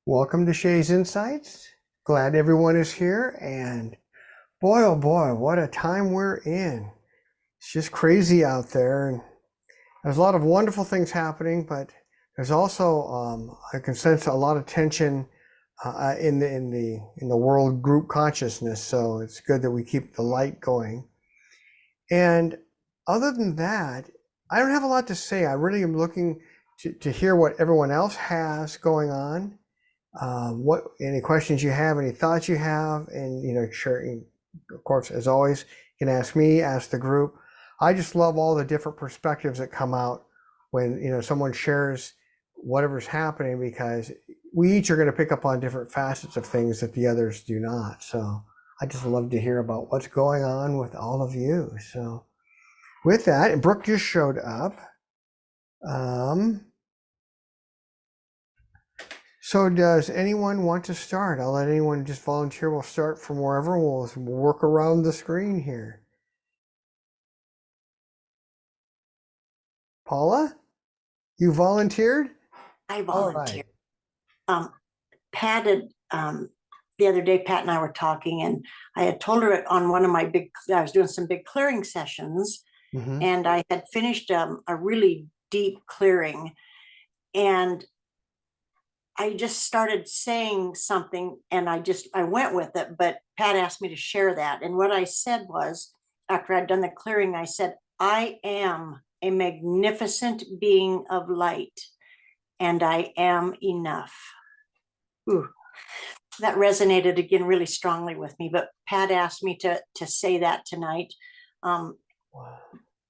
Welcome to Shays Insights. Glad everyone is here. And boy, oh boy, what a time we're in. It's just crazy out there. And there's a lot of wonderful things happening, but there's also, I can sense a lot of tension in the world group consciousness. So it's good that we keep the light going. And other than that, I don't have a lot to say. I really am looking to hear what everyone else has going on. What any questions you have, any thoughts you have, and sharing, of course, as always, you can ask me, ask the group. I just love all the different perspectives that come out when someone shares whatever's happening, because we each are going to pick up on different facets of things that the others do not. So I just love to hear about what's going on with all of you. So with that, and Brook just showed up. So does anyone want to start? I'll let anyone just volunteer. We'll start from wherever. We'll work around the screen here. Paula, you volunteered? I All volunteered. right. Pat had, the other day, Pat and I were talking, and I had told her on one of my I was doing some big clearing sessions, Mm-hmm. and I had finished a really deep clearing, and I just started saying something, and I went with it, but Pat asked me to share that. And what I said was, after I'd done the clearing, I said, I am a magnificent being of light, and I am enough. Ooh, that resonated again really strongly with me. But Pat asked me to say that tonight, um,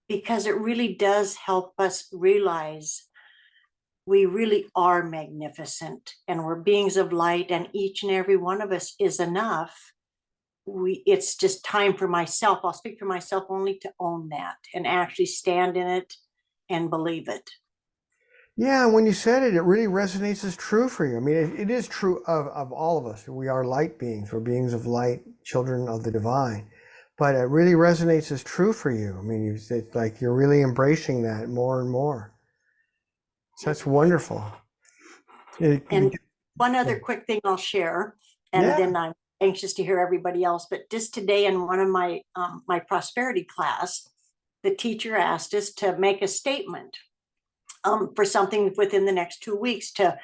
because it really does help us realize we really are magnificent, and we're beings of light, and each and every one of us is enough. It's just time for myself, I'll speak for myself only, to own that and actually stand in it and believe it. Yeah, when you said it, it really resonates as true for you. I mean, it is true of all of us. We are light beings. We're beings of light, children of the divine. But it really resonates as true for you. I mean, it's like you're really embracing that more and more. So that's wonderful. And one other quick thing I'll share, and Yeah. then I'm anxious to hear everybody else. But just today in one of my prosperity class, the teacher asked us to make a statement for something within the next 2 weeks, to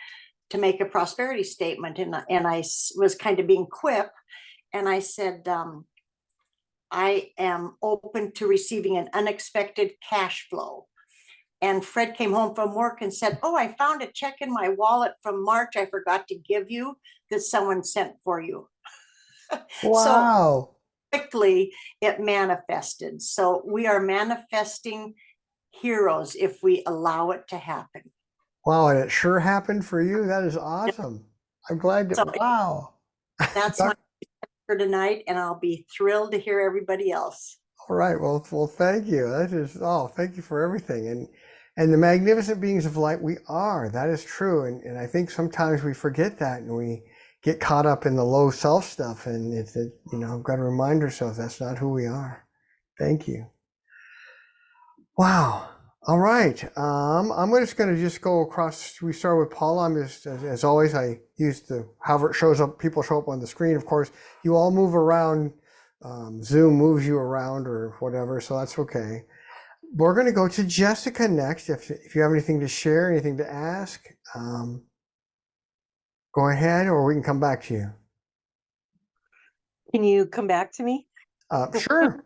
make a prosperity statement. And I was kind of being quip, and I said, I am open to receiving an unexpected cash flow. And Fred came home from work and said, oh, I found a check in my wallet from March I forgot to give you, that someone sent for you. So Wow. quickly it manifested. So we are manifesting heroes if we allow it to happen. Wow, and it sure happened for you. That is awesome. I'm glad So that, wow. that's my for tonight, and I'll be thrilled to hear everybody else. All right. Well, thank you. That is, thank you for everything. And the magnificent beings of light we are. That is true. And I think sometimes we forget that and we get caught up in the low self stuff. And I've got to remind ourselves that's not who we are. Thank you. Wow. All right. I'm just going to just go across. We start with Paula. I'm just, as always, I use however it shows up, people show up on the screen. Of course, you all move around. Zoom moves you around or whatever, so that's okay. We're going to go to Jessica next. If you have anything to share, anything to ask, go ahead, or we can come back to you. Can you come back to me? Sure.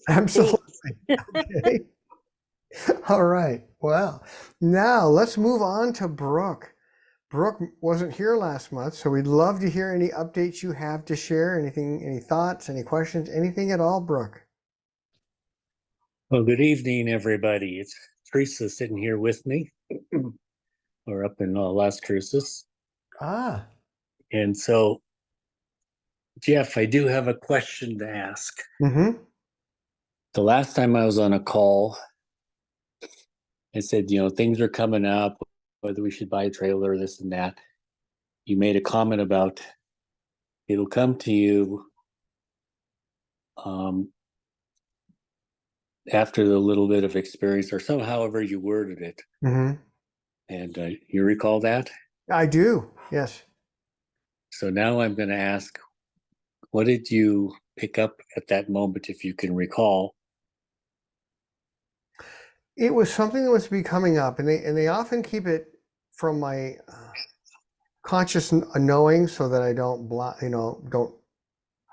Absolutely. Okay. All right. Well, now let's move on to Brook. Brook wasn't here last month, so we'd love to hear any updates you have to share. Anything, any thoughts, any questions, anything at all, Brook? Well, good evening, everybody. It's Teresa sitting here with me, or up in Las Cruces. Ah. And so, Jeff, I do have a question to ask. Mm-hmm. The last time I was on a call, I said, things are coming up, whether we should buy a trailer, this and that. You made a comment about it'll come to you after the little bit of experience, or so, however you worded it. Mm-hmm. And you recall that? I do. Yes. So now I'm going to ask, what did you pick up at that moment, if you can recall? It was something that was coming up, and they often keep it from my conscious knowing, so that I don't don't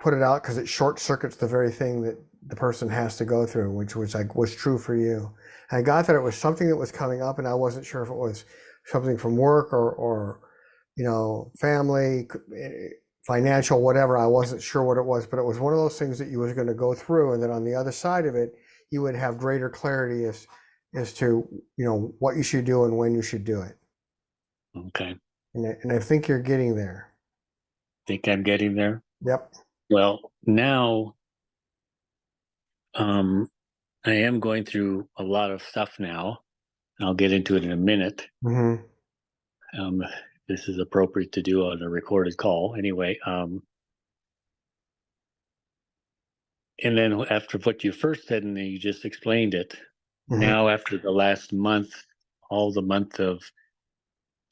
put it out, because it short circuits the very thing that the person has to go through, which was like was true for you. And I got that it was something that was coming up, and I wasn't sure if it was something from work or family, financial, whatever. I wasn't sure what it was, but it was one of those things that you was going to go through, and then on the other side of it, you would have greater clarity as to what you should do and when you should do it. Okay. And I think you're getting there. Think I'm getting there? Yep. Well, now I am going through a lot of stuff now. I'll get into it in a minute. Mm-hmm. This is appropriate to do on a recorded call anyway. And then after what you first said, and then you just explained it, Mm-hmm. now after the last month, all the month of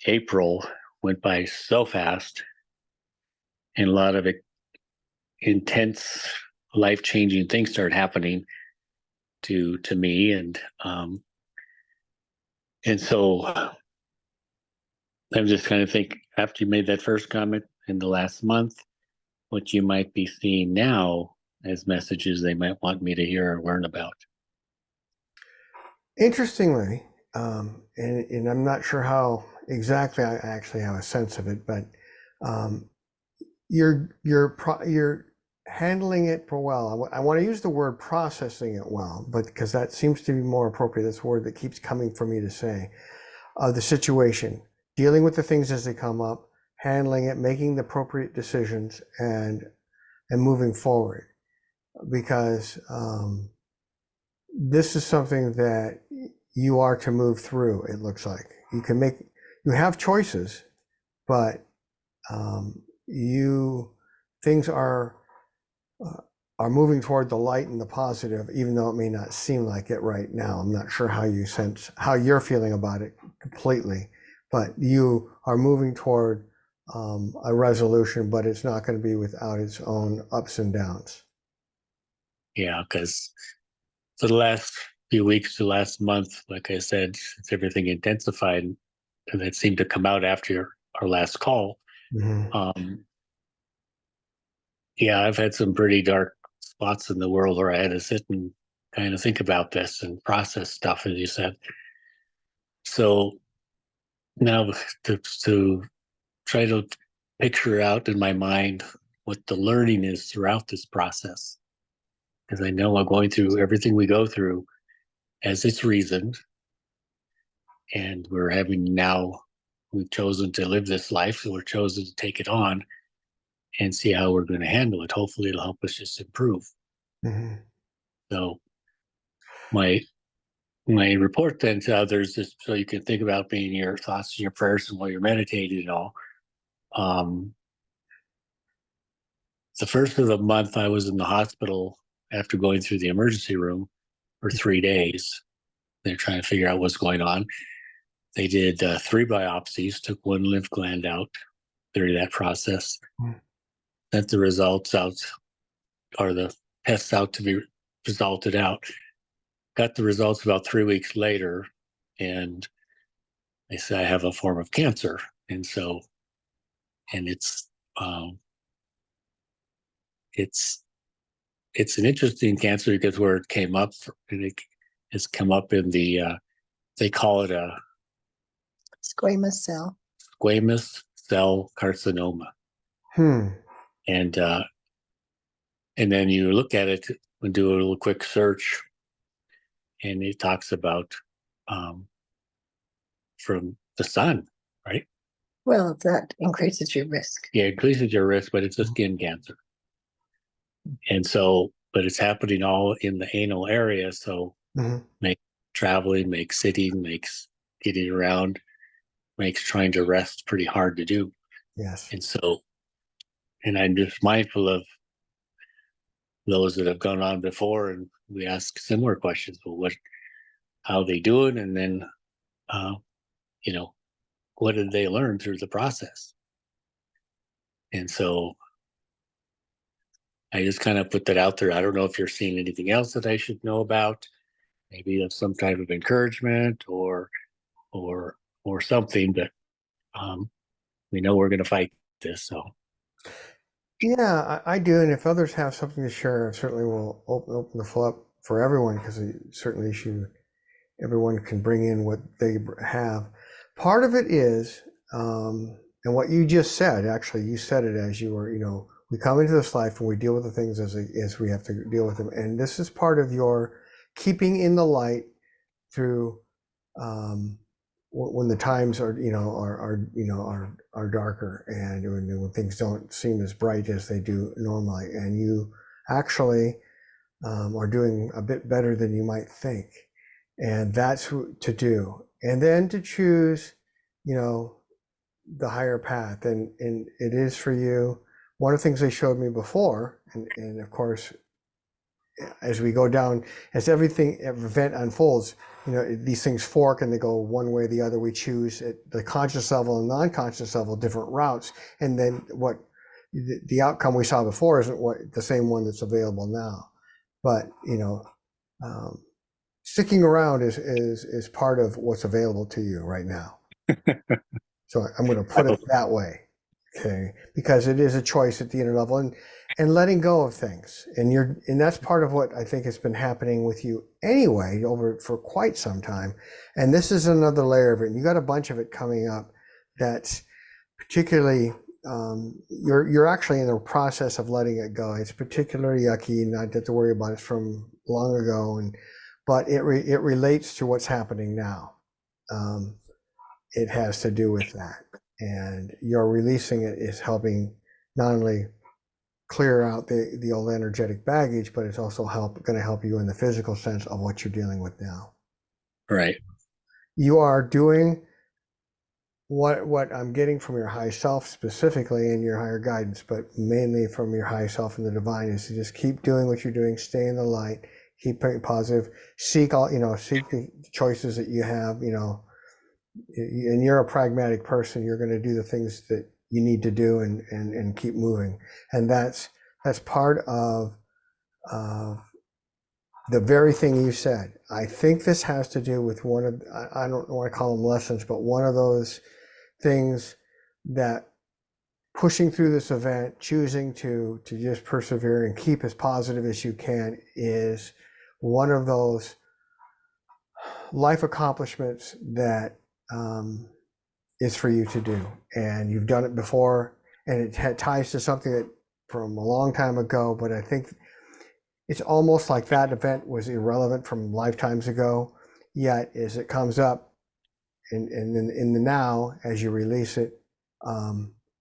April went by so fast, and a lot of intense, life-changing things started happening to me, and so I'm just kind of think, after you made that first comment in the last month, what you might be seeing now as messages they might want me to hear or learn about. Interestingly, and I'm not sure how exactly I actually have a sense of it, but you're handling it well. I want to use the word processing it well, but because that seems to be more appropriate. This word that keeps coming for me to say, the situation, dealing with the things as they come up, handling it, making the appropriate decisions, and moving forward, because this is something that you are to move through. It looks like you have choices, but things are moving toward the light and the positive, even though it may not seem like it right now. I'm not sure how you're feeling about it completely, but you are moving toward a resolution, but it's not going to be without its own ups and downs. Yeah, because for the last few weeks, the last month, like I said, it's everything intensified, and that seemed to come out after our last call. Mm-hmm. Yeah, I've had some pretty dark spots in the world where I had to sit and kind of think about this and process stuff, as you said. So now to try to picture out in my mind what the learning is throughout this process, because I know I'm going through everything we go through as it's reasoned, and we've chosen to live this life, so we're chosen to take it on and see how we're going to handle it. Hopefully it'll help us just improve. Mm-hmm. So my report then to others is so you can think about being your thoughts and your prayers and while you're meditating and all. The first of the month I was in the hospital after going through the emergency room for 3 days. They're trying to figure out what's going on. They did 3 biopsies, took 1 lymph gland out during that process, sent the results out, or the tests out to be resulted out. Got the results about 3 weeks later, and they said I have a form of cancer. And so, and it's an interesting cancer because where it came up, and it has come up in the they call it a Squamous cell. squamous cell carcinoma. And then you look at it and do a little quick search, and it talks about from the sun, right? Well, that increases your risk. Yeah, it increases your risk, but it's a skin cancer. And so, but it's happening all in the anal area. So make traveling, makes sitting, makes getting around, makes trying to rest pretty hard to do. Yes. And so, and I'm just mindful of those that have gone on before, and we ask similar questions. Well, how are they doing? And then, what did they learn through the process? And so I just kind of put that out there. I don't know if you're seeing anything else that I should know about, maybe of some type of encouragement or something, but we know we're going to fight this. So Yeah, I do. And if others have something to share, I certainly will open the floor up for everyone, because certainly everyone can bring in what they have. Part of it is, and what you just said, actually, you said it as you were, we come into this life and we deal with the things as we have to deal with them. And this is part of your keeping in the light through, when the times are darker, and when things don't seem as bright as they do normally, and you actually are doing a bit better than you might think, and that's to do, and then to choose the higher path, and it is for you. One of the things they showed me before, and of course, as we go down, as every event unfolds, these things fork and they go one way or the other. We choose at the conscious level and non-conscious level different routes, and then what the outcome we saw before isn't the same one that's available now. But sticking around is part of what's available to you right now. So I'm going to put it that way, okay? Because it is a choice at the inner level, and letting go of things, and that's part of what I think has been happening with you anyway for quite some time. And this is another layer of it. And you got a bunch of it coming up that's particularly, you're actually in the process of letting it go. It's particularly yucky, not to have to worry about it from long ago, but it relates to what's happening now. It has to do with that, and your releasing it is helping not only clear out the old energetic baggage, but it's also going to help you in the physical sense of what you're dealing with now. right. You are doing what I'm getting from your high self specifically, and your higher guidance, but mainly from your high self and the divine, is to just keep doing what you're doing, stay in the light, keep being positive, seek the choices that you have, and you're a pragmatic person. You're going to do the things that you need to do, and keep moving. And that's part of the very thing you said. I think this has to do with one of, I don't want to call them lessons, but one of those things that pushing through this event, choosing to just persevere and keep as positive as you can, is one of those life accomplishments that is for you to do. And you've done it before, and it ties to something that from a long time ago, but I think it's almost like that event was irrelevant from lifetimes ago, yet as it comes up in the now, as you release it,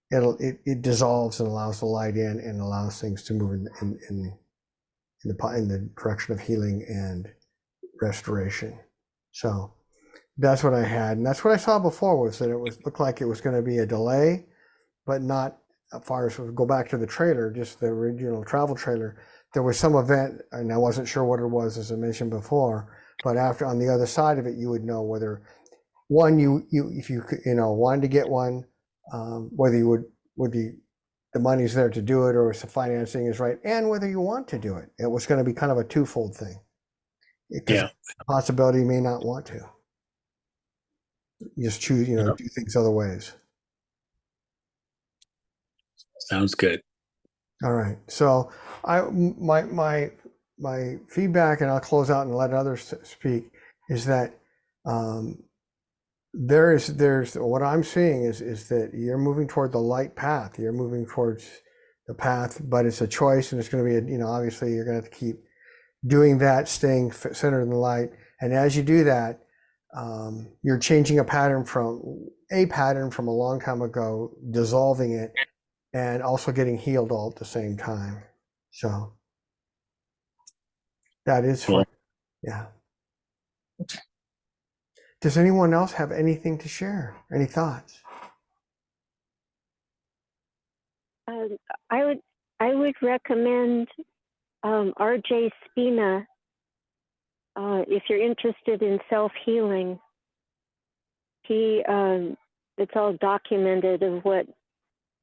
it dissolves and allows the light in, and allows things to move in the direction of healing and restoration. So that's what I had, and that's what I saw before, was that looked like it was going to be a delay, but not as far as, go back to the trailer, just the original travel trailer. There was some event, and I wasn't sure what it was, as I mentioned before, but after, on the other side of it, you would know whether one, if you wanted to get one, whether you the money's there to do it, or if the financing is right, and whether you want to do it. It was going to be kind of a twofold thing, because the possibility you may not want to. You just choose, do things other ways. Sounds good. All right. So my feedback, and I'll close out and let others speak, is that there's what I'm seeing is that you're moving toward the light path. You're moving towards the path, but it's a choice, and it's going to be obviously you're going to have to keep doing that, staying centered in the light. And as you do that, you're changing a pattern from a long time ago, dissolving it, and also getting healed all at the same time. So that is Cool. yeah. Does anyone else have anything to share? Any thoughts? I would recommend R.J. Spina if you're interested in self-healing. It's all documented of what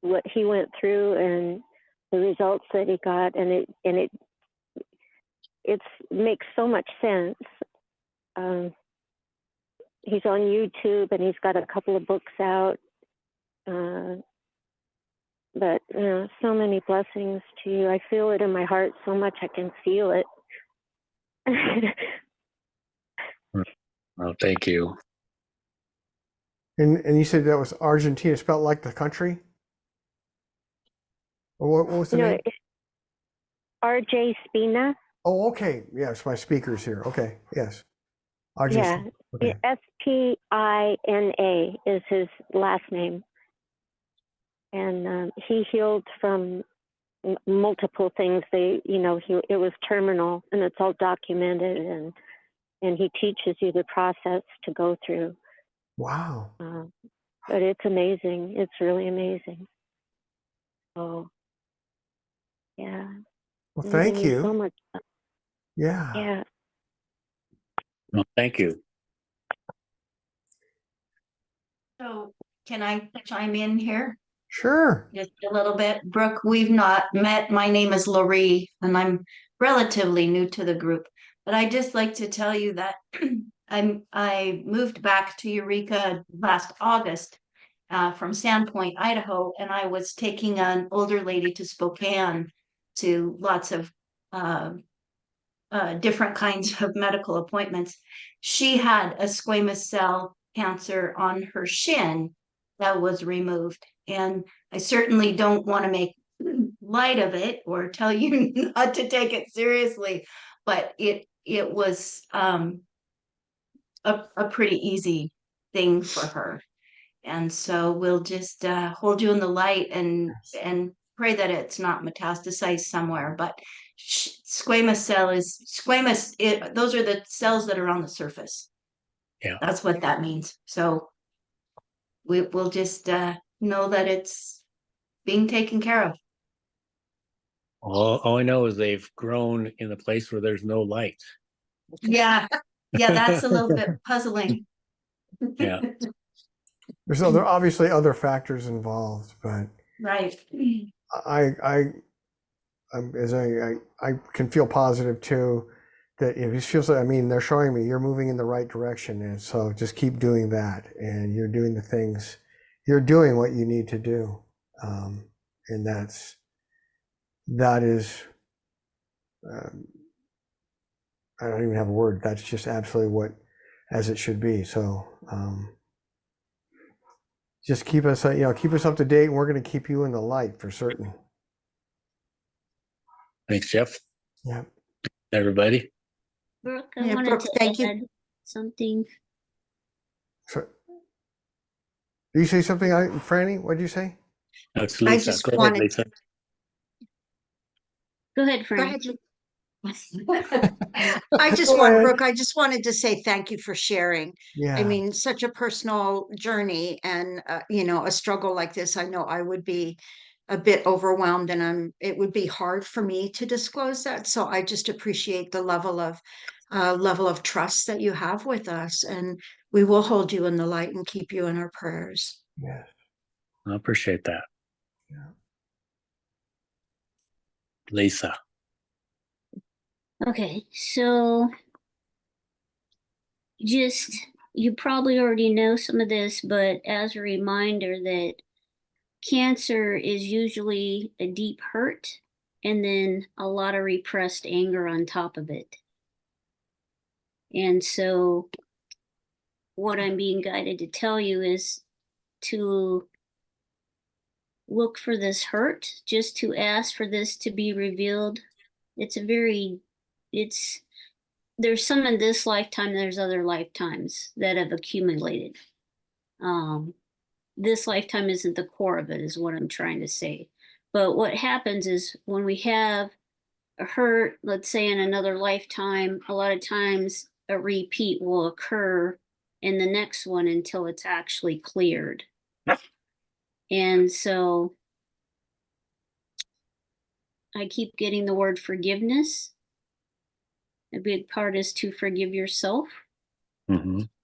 what he went through and the results that he got, and it makes so much sense. He's on YouTube and he's got a couple of books out. But so many blessings to you. I feel it in my heart so much. I can feel it. Well, thank you. And you said that was Argentina, spelled like the country? Or what was the name? RJ Spina. Oh, okay. Yes, my speaker's here. Okay, yes. Argentina. Yeah, Okay. Spina is his last name. And he healed from multiple things. It was terminal, and it's all documented, and he teaches you the process to go through. Wow. But it's amazing. It's really amazing. Oh, yeah. Well, I'm thank giving you. so much. Yeah. Yeah. Well, thank you. So can I chime in here Sure. just a little bit? Brooke, we've not met. My name is Loree, and I'm relatively new to the group. But I just like to tell you that I moved back to Eureka last August from Sandpoint, Idaho, and I was taking an older lady to Spokane to lots of different kinds of medical appointments. She had a squamous cell cancer on her shin that was removed. And I certainly don't want to make light of it or tell you not to take it seriously, but it was a pretty easy thing for her. And so we'll just hold you in the light and pray that it's not metastasized somewhere. But squamous cell is squamous. Those are the cells that are on the surface. Yeah. That's what that means. So we'll just know that it's being taken care of. All I know is they've grown in a place where there's no light. Yeah. Yeah, that's a little bit puzzling. Yeah. There's obviously other factors involved, but Right. I can feel positive too. That it just feels like, I mean, they're showing me you're moving in the right direction, and so just keep doing that, and you're doing the things, you're doing what you need to do, and that is, I don't even have a word. That's just absolutely what, as it should be. So just keep us, keep us up to date, and we're going to keep you in the light for certain. Thanks, Jeff. Yeah. Everybody. Brooke, I Yeah, wanted Brooke, to thank you. add something. So, do you say something, Franny? What did you say? No, it's I Lisa. just Go ahead, wanted- Lisa. Go ahead, Go Frank. ahead. I just Go want, ahead. Brooke, I just wanted to say thank you for sharing. Yeah. I mean, such a personal journey and, a struggle like this. I know I would be a bit overwhelmed and it would be hard for me to disclose that. So I just appreciate the level of trust that you have with us, and we will hold you in the light and keep you in our prayers. Yes. I appreciate that. Yeah. Lisa. Okay, so just, you probably already know some of this, but as a reminder that cancer is usually a deep hurt and then a lot of repressed anger on top of it. And so what I'm being guided to tell you is to look for this hurt, just to ask for this to be revealed. There's some in this lifetime, there's other lifetimes that have accumulated. This lifetime isn't the core of it, is what I'm trying to say. But what happens is when we have a hurt, let's say in another lifetime, a lot of times a repeat will occur in the next one until it's actually cleared. And so I keep getting the word forgiveness. A big part is to forgive yourself,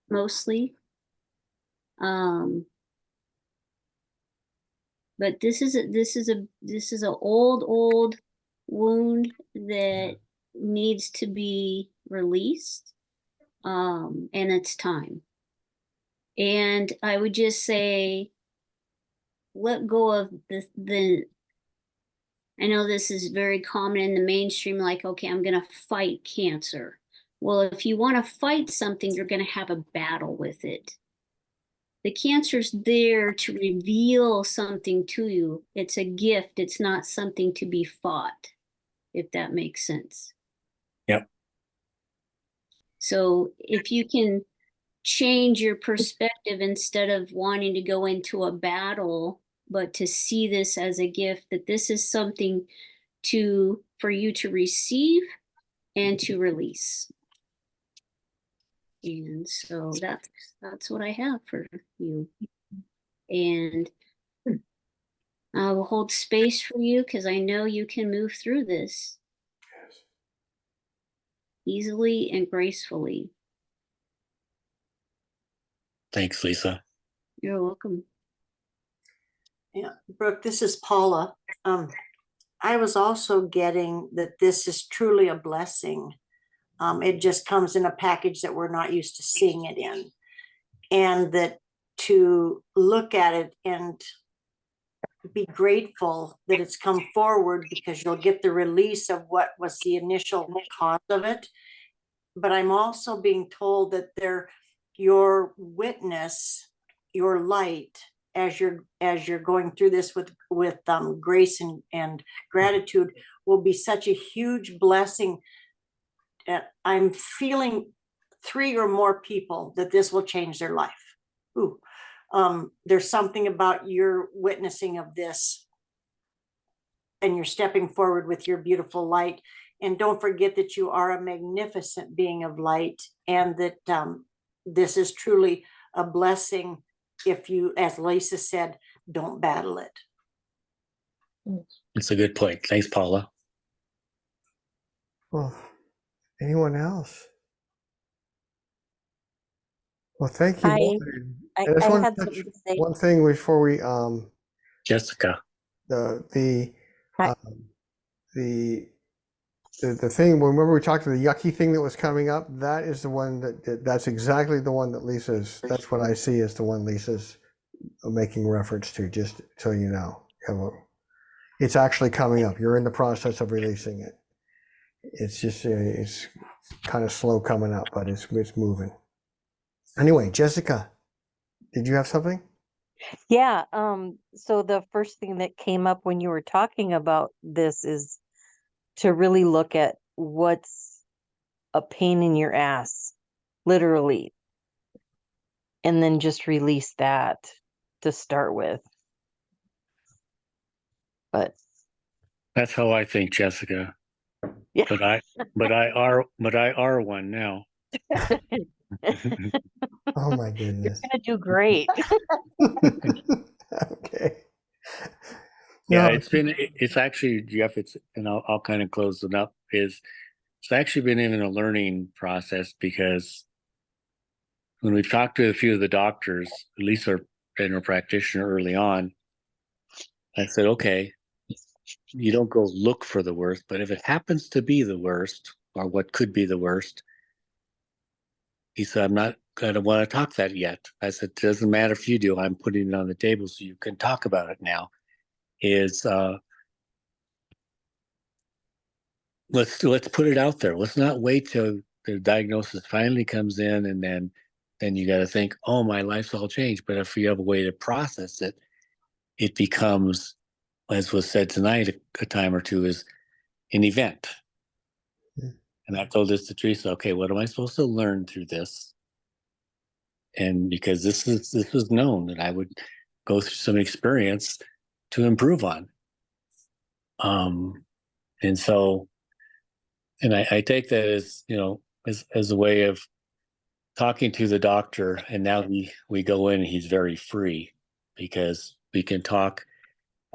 mostly. But this is a old wound that needs to be released. And it's time. And I would just say, let go of the I know this is very common in the mainstream, like, okay, I'm going to fight cancer. Well, if you want to fight something, you're going to have a battle with it. The cancer's there to reveal something to you. It's a gift. It's not something to be fought, if that makes sense. Yep. So if you can change your perspective instead of wanting to go into a battle, but to see this as a gift, that this is something for you to receive and to release. And so that's what I have for you. And I will hold space for you because I know you can move through this easily and gracefully. Thanks, Lisa. You're welcome. Yeah, Brooke, this is Paula. I was also getting that this is truly a blessing. It just comes in a package that we're not used to seeing it in. And that to look at it and be grateful that it's come forward, because you'll get the release of what was the initial cause of it. But I'm also being told that your witness, your light, as you're going through this with grace and gratitude, will be such a huge blessing. I'm feeling 3 or more people that this will change their life. Ooh, there's something about your witnessing of this, and you're stepping forward with your beautiful light. And don't forget that you are a magnificent being of light, and that this is truly a blessing if you, as Lisa said, don't battle it. It's a good point. Thanks, Paula. Well, anyone else? Well, thank you. both. I just want had to touch something to say. one thing before we Jessica. the Hi. the thing. Remember we talked to the yucky thing that was coming up. That is the one that's exactly the one that Lisa's. That's what I see as the one Lisa's making reference to. Just so you know, it's actually coming up. You're in the process of releasing it. It's just it's kind of slow coming up, but it's moving. Anyway, Jessica, did you have something? Yeah, so the first thing that came up when you were talking about this is to really look at what's a pain in your ass, literally, and then just release that to start with. But That's how I think, Jessica. yeah. But I are one now. Oh my goodness. You're gonna do great. Okay. Yeah, No, it's actually, Jeff, and I'll kind of close it up, it's actually been in a learning process, because when we've talked to a few of the doctors, at least our general practitioner early on, I said, okay, you don't go look for the worst, but if it happens to be the worst, or what could be the worst, he said, I'm not going to want to talk that yet. I said, it doesn't matter if you do, I'm putting it on the table so you can talk about it now. Let's put it out there. Let's not wait till the diagnosis finally comes in, and then you got to think, oh, my life's all changed. But if you have a way to process it, it becomes, as was said tonight a time or two, is an event. Yeah. And I've told this to Teresa, okay, what am I supposed to learn through this? And because this was known that I would go through some experience to improve on. And so, and I take that as, as a way of talking to the doctor. And now we go in and he's very free, because we can talk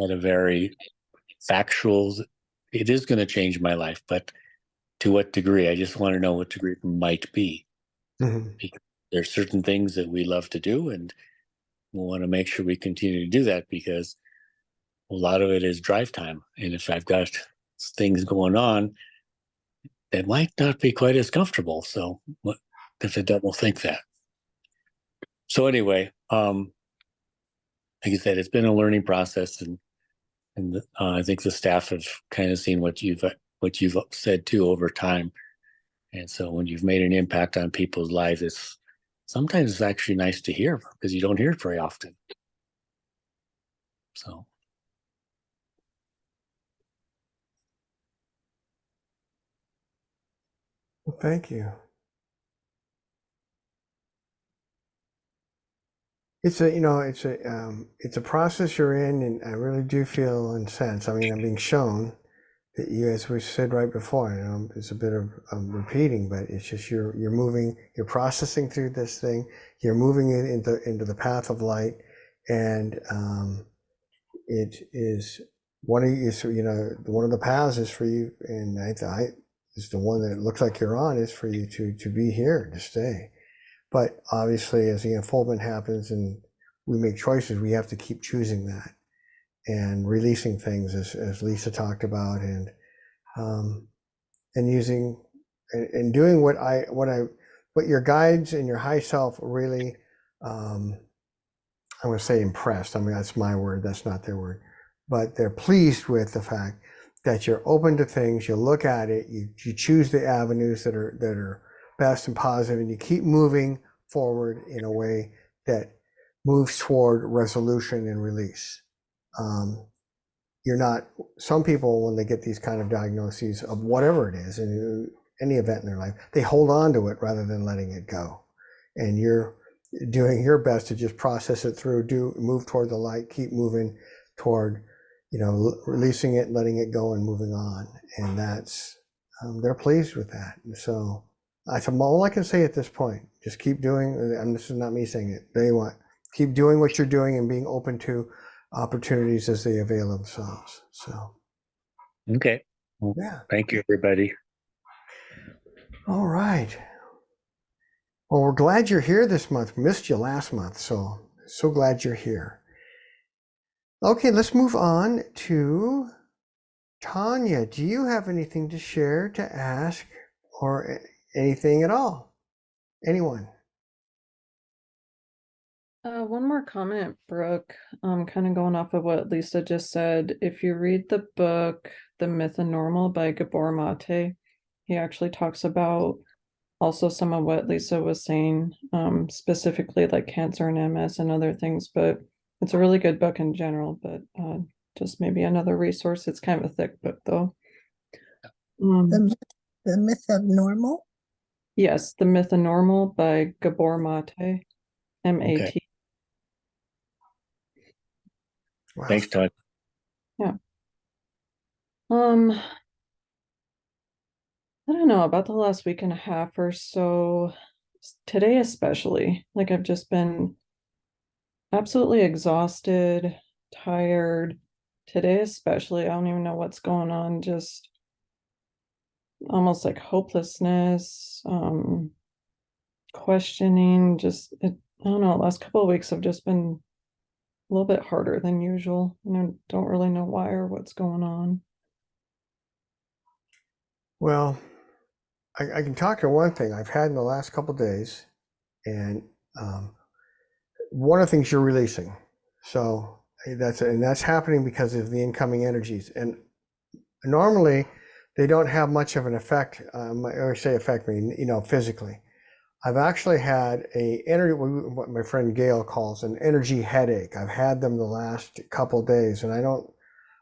at a very factual, it is going to change my life, but to what degree? I just want to know what degree it might be. Mm-hmm. Because there's certain things that we love to do, and we want to make sure we continue to do that, because a lot of it is drive time. And if I've got things going on, that might not be quite as comfortable. So if I double think that. So anyway, like I said, it's been a learning process, and I think the staff have kind of seen what you've said too over time. And so when you've made an impact on people's lives, sometimes it's actually nice to hear because you don't hear it very often. So. Well, thank you. It's a process you're in, and I really do feel and sense. I mean, I'm being shown that you, as we said right before, it's a bit of repeating, but it's just you're moving, you're processing through this thing, you're moving it into the path of light, and it is one of the paths is for you, and I is the one that looks like you're on, is for you to be here, to stay. But obviously, as the unfoldment happens and we make choices, we have to keep choosing that and releasing things, as Lisa talked about, and using and doing what your guides and your high self really, I'm going to say impressed. I mean, that's my word. That's not their word, but they're pleased with the fact that you're open to things. You look at it. You choose the avenues that are best and positive, and you keep moving forward in a way that moves toward resolution and release. You're not, some people, when they get these kind of diagnoses of whatever it is, in any event in their life, they hold on to it rather than letting it go. And you're doing your best to just process it through, move toward the light, keep moving toward, releasing it, letting it go, and moving on. And that's, they're pleased with that. And so that's all I can say at this point. Just keep doing, and this is not me saying it, they want, keep doing what you're doing and being open to opportunities as they avail themselves. So, Okay. Well, yeah. Thank you, everybody. All right. Well, we're glad you're here this month. We missed you last month, so glad you're here. Okay, let's move on to Tonya. Do you have anything to share, to ask, or anything at all? Anyone? One more comment, Brooke. Kind of going off of what Lisa just said. If you read the book, The Myth and Normal by Gabor Mate, he actually talks about also some of what Lisa was saying, specifically like cancer and MS and other things, but it's a really good book in general, but just maybe another resource. It's kind of a thick book though. The Myth of Normal? Yes, The Myth and Normal by Gabor Mate, M-A-T. Okay. Wow. Thanks, Todd. Yeah. I don't know, about the last week and a half or so, today especially, like I've just been absolutely exhausted, tired. Today especially, I don't even know what's going on, just almost like hopelessness, questioning, I don't know, last couple of weeks have just been a little bit harder than usual, and I don't really know why or what's going on. Well, I can talk to one thing I've had in the last couple of days, and one of the things you're releasing. So that's happening because of the incoming energies, and normally they don't have much of an effect. Or say affect me, physically. I've actually had what my friend Gail calls an energy headache. I've had them the last couple of days, and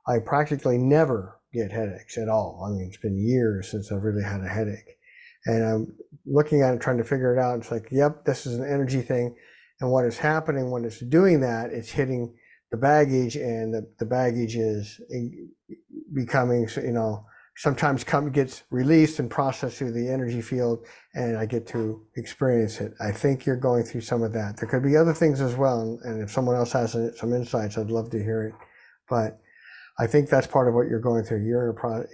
I practically never get headaches at all. I mean, it's been years since I've really had a headache. And I'm looking at it, trying to figure it out. It's like, yep, this is an energy thing. And what is happening when it's doing that, it's hitting the baggage, and the baggage is becoming, sometimes gets released and processed through the energy field, and I get to experience it. I think you're going through some of that. There could be other things as well. And if someone else has some insights, I'd love to hear it. But I think that's part of what you're going through.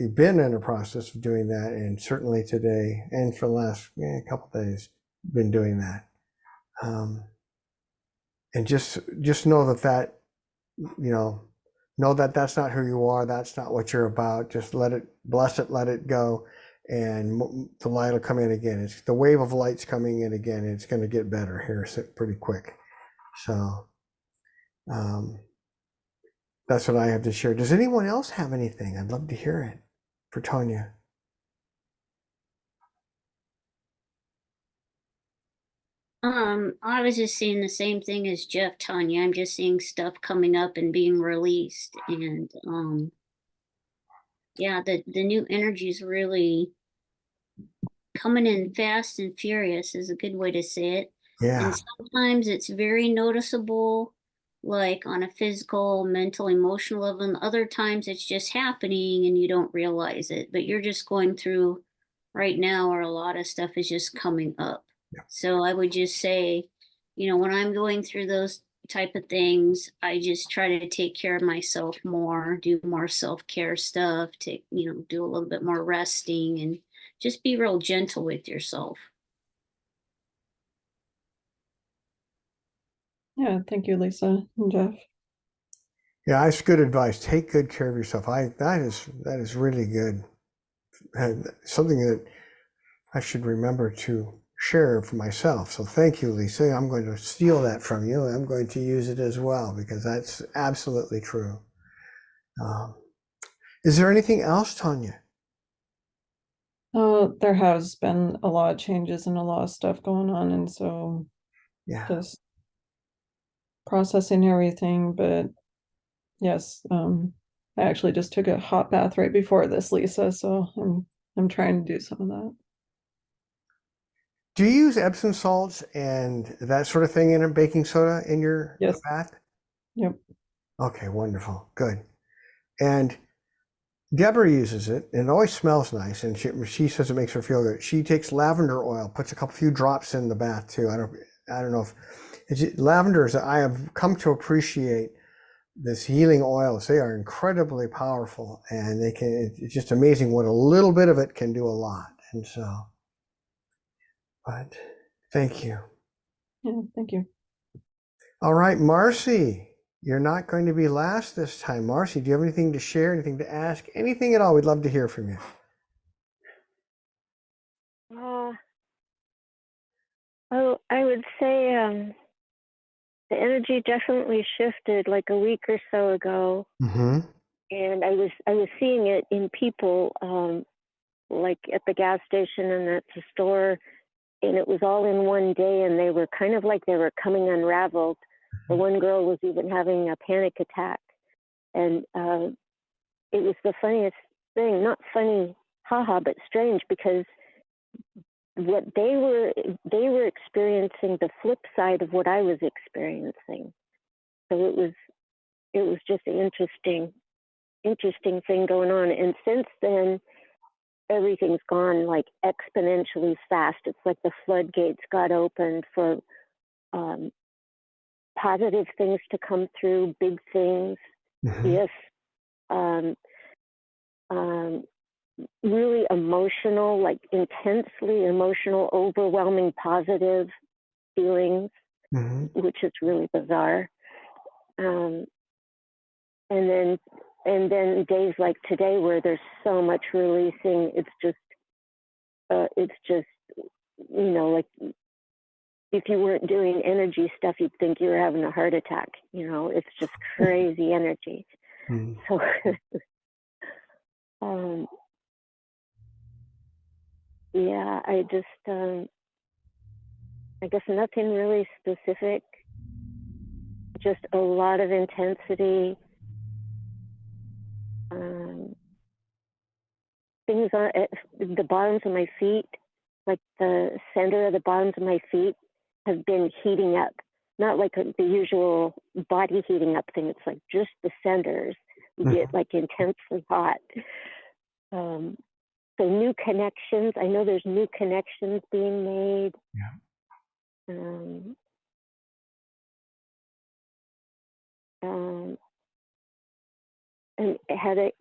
You've been in a process of doing that, and certainly today and for the last couple of days, been doing that. And just know that know that that's not who you are. That's not what you're about. Just let it, bless it, let it go. And the light will come in again. It's the wave of light's coming in again. And it's going to get better here pretty quick. So that's what I have to share. Does anyone else have anything? I'd love to hear it for Tonya. I was just seeing the same thing as Jeff, Tonya. I'm just seeing stuff coming up and being released, and yeah, the new energy is really coming in fast and furious is a good way to say it. Yeah. And sometimes it's very noticeable, like on a physical, mental, emotional level. And other times it's just happening and you don't realize it, but you're just going through right now where a lot of stuff is just coming up. Yeah. So I would just say, when I'm going through those type of things, I just try to take care of myself more, do more self-care stuff, do a little bit more resting, and just be real gentle with yourself. Yeah, thank you, Lisa and Jeff. Yeah, that's good advice. Take good care of yourself. That is really good. And something that I should remember to share for myself. So thank you, Lisa. I'm going to steal that from you. I'm going to use it as well because that's absolutely true. Is there anything else, Tonya? Oh, there has been a lot of changes and a lot of stuff going on, and so Yeah. just processing everything. But yes, I actually just took a hot bath right before this, Lisa, so I'm trying to do some of that. Do you use Epsom salts and that sort of thing in a baking soda in your Yes. bath? Yep. Okay, wonderful. Good. And Deborah uses it, and it always smells nice, and she says it makes her feel good. She takes lavender oil, puts a few drops in the bath too. I don't know if lavender is. I have come to appreciate this healing oils. They are incredibly powerful, and it's just amazing what a little bit of it can do a lot. And so, but thank you. Yeah, thank you. All right, Marci, you're not going to be last this time. Marci, do you have anything to share, anything to ask, anything at all? We'd love to hear from you. I would say the energy definitely shifted like a week or so ago, Mm-hmm. and I was seeing it in people, like at the gas station and at the store, and it was all in one day, and they were kind of like they were coming unraveled. The one girl was even having a panic attack, and it was the funniest thing. Not funny, haha, but strange, because what they were experiencing the flip side of what I was experiencing. So it was just an interesting thing going on. And since then, everything's gone like exponentially fast. It's like the floodgates got opened for positive things to come through, big things. Mm-hmm. Yes. Really emotional, like intensely emotional, overwhelming positive feelings, Mm-hmm. which is really bizarre. And then days like today where there's so much releasing, it's just like if you weren't doing energy stuff, you'd think you were having a heart attack. It's just crazy energy. Mm-hmm. So yeah, I guess nothing really specific, just a lot of intensity. Things on the bottoms of my feet, like the center of the bottoms of my feet, have been heating up. Not like the usual body heating up thing. It's like just the centers get like intensely hot. So new connections. I know there's new connections being made. Yeah. And it had a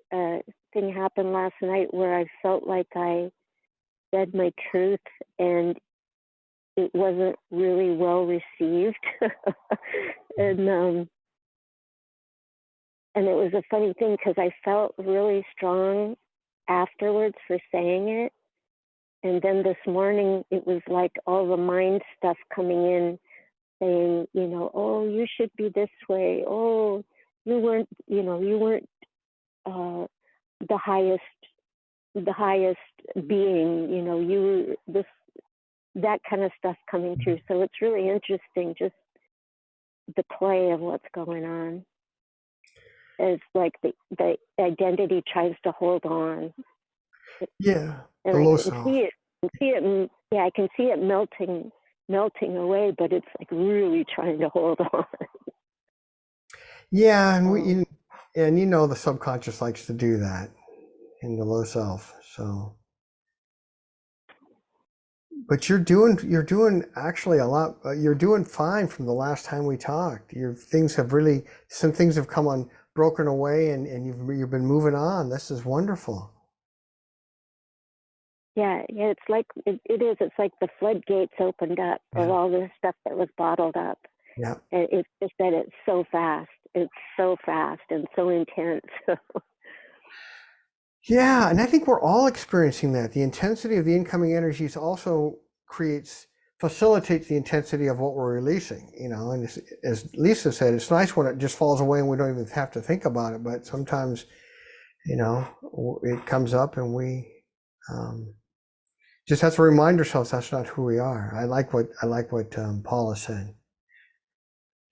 thing happen last night where I felt like I said my truth and it wasn't really well received. And and it was a funny thing because I felt really strong afterwards for saying it. And then this morning, it was like all the mind stuff coming in saying, you know, oh, you should be this way. Oh, you weren't the highest being, you know, you were this, that kind of stuff coming through. So it's really interesting, just the play of what's going on. As like the identity tries to hold on. Yeah, the And I low can self. see it, yeah, I can see it melting away, but it's like really trying to hold on. Yeah, and you know the subconscious likes to do that in the low self. So, but you're doing actually a lot. You're doing fine from the last time we talked. Some things have come on broken away, and you've been moving on. This is wonderful. Yeah, it's like it is. It's like the floodgates opened up of all this stuff that was bottled up. Yeah. And it's just that it's so fast. It's so fast and so intense. Yeah, and I think we're all experiencing that. The intensity of the incoming energies also facilitates the intensity of what we're releasing, you know, and as Lisa said, it's nice when it just falls away and we don't even have to think about it, but sometimes, you know, it comes up and we just have to remind ourselves that's not who we are. I like what Paula said.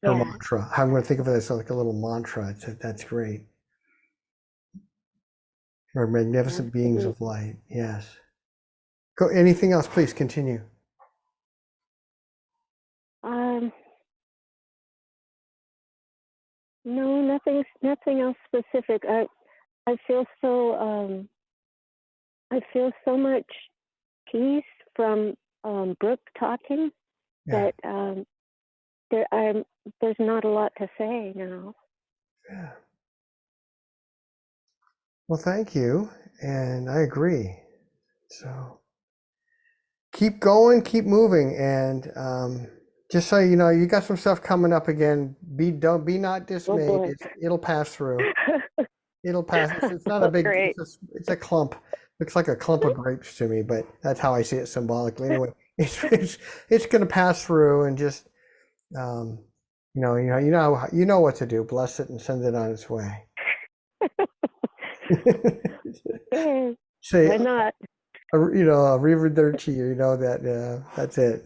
Her mantra. I'm going to think of it as like a little mantra. That's great. We're magnificent beings of light. Yes. Go. Anything else? Please continue. No, nothing else specific. I feel so much peace from Brook talking that there's not a lot to say now. Yeah. Well, thank you, and I agree. So keep going, keep moving, and just so you know, you got some stuff coming up again. Don't be not dismayed. It'll pass through. It'll pass. It's not a big. It's a clump. Looks like a clump of grapes to me, but that's how I see it symbolically. Anyway, it's going to pass through, and just you know what to do. Bless it and send it on its way. Say, why not? Arriva Dirty, you know that that's it.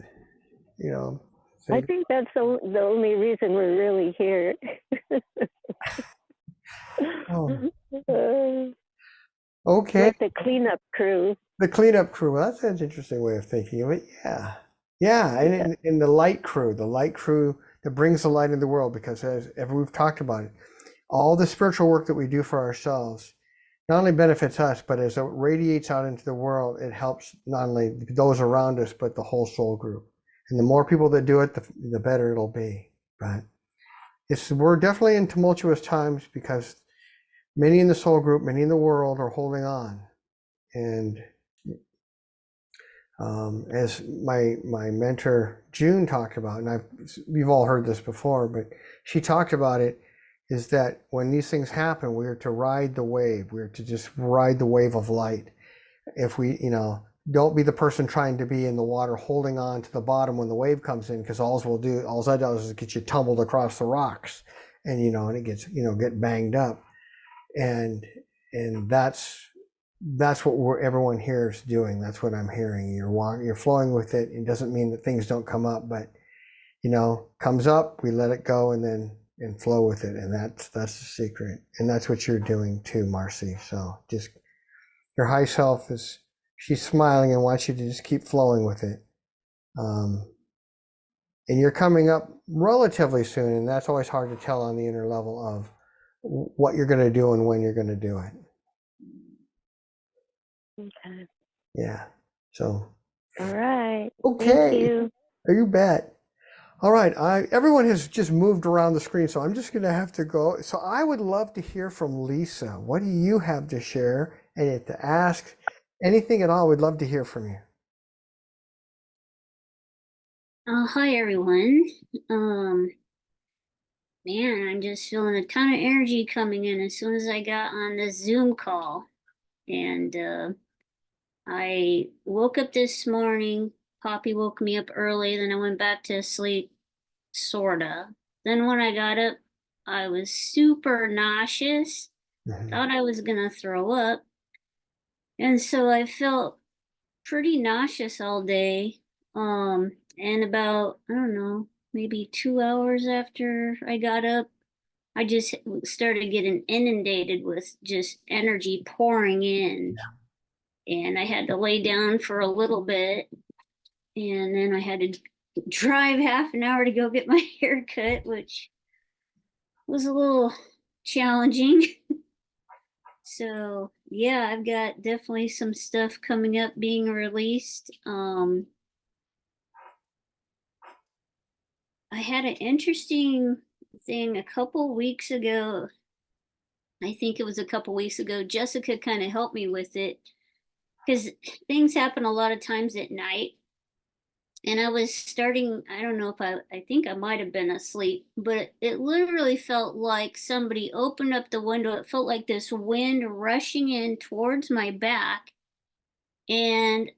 You know. I think that's the only reason we're really here. Okay. Like the cleanup crew. The cleanup crew. Well, that's an interesting way of thinking of it. Yeah. Yeah. And in the light crew that brings the light in the world, because as ever we've talked about it, all the spiritual work that we do for ourselves not only benefits us, but as it radiates out into the world, it helps not only those around us, but the whole soul group. And the more people that do it, the better it'll be. But we're definitely in tumultuous times because many in the soul group, many in the world are holding on. And as my mentor June talked about, and you've all heard this before, but she talked about it, is that when these things happen, we are to ride the wave. We are to just ride the wave of light. If we, don't be the person trying to be in the water holding on to the bottom when the wave comes in, because all that does is get you tumbled across the rocks, and and it gets get banged up, and that's what everyone here is doing. That's what I'm hearing. You're flowing with it. It doesn't mean that things don't come up, but comes up, we let it go and flow with it, and that's the secret, and that's what you're doing too, Marci. So just your high self she's smiling and wants you to just keep flowing with it. And you're coming up relatively soon, and that's always hard to tell on the inner level of what you're going to do and when you're going to do it. Okay. Yeah. So. All right. Okay. Thank you. You bet. All right. Everyone has just moved around the screen, so I'm just going to have to go. So I would love to hear from Lisa. What do you have to share and to ask? Anything at all, we'd love to hear from you. Hi, everyone. man, I'm just feeling a ton of energy coming in as soon as I got on this Zoom call. And I woke up this morning. Poppy woke me up early, then I went back to sleep, sorta. Then when I got up, I was super nauseous. Mhm. Thought I was gonna throw up. And so I felt pretty nauseous all day. And about, I don't know, maybe 2 hours after I got up, I just started getting inundated with just energy pouring in. And I had to lay down for a little bit. And then I had to drive half an hour to go get my hair cut, which was a little challenging. So yeah, I've got definitely some stuff coming up being released. I had an interesting thing a couple weeks ago. I think it was a couple weeks ago. Jessica kind of helped me with it because things happen a lot of times at night. And I was starting, I don't know if I think I might have been asleep, but it literally felt like somebody opened up the window. It felt like this wind rushing in towards my back. And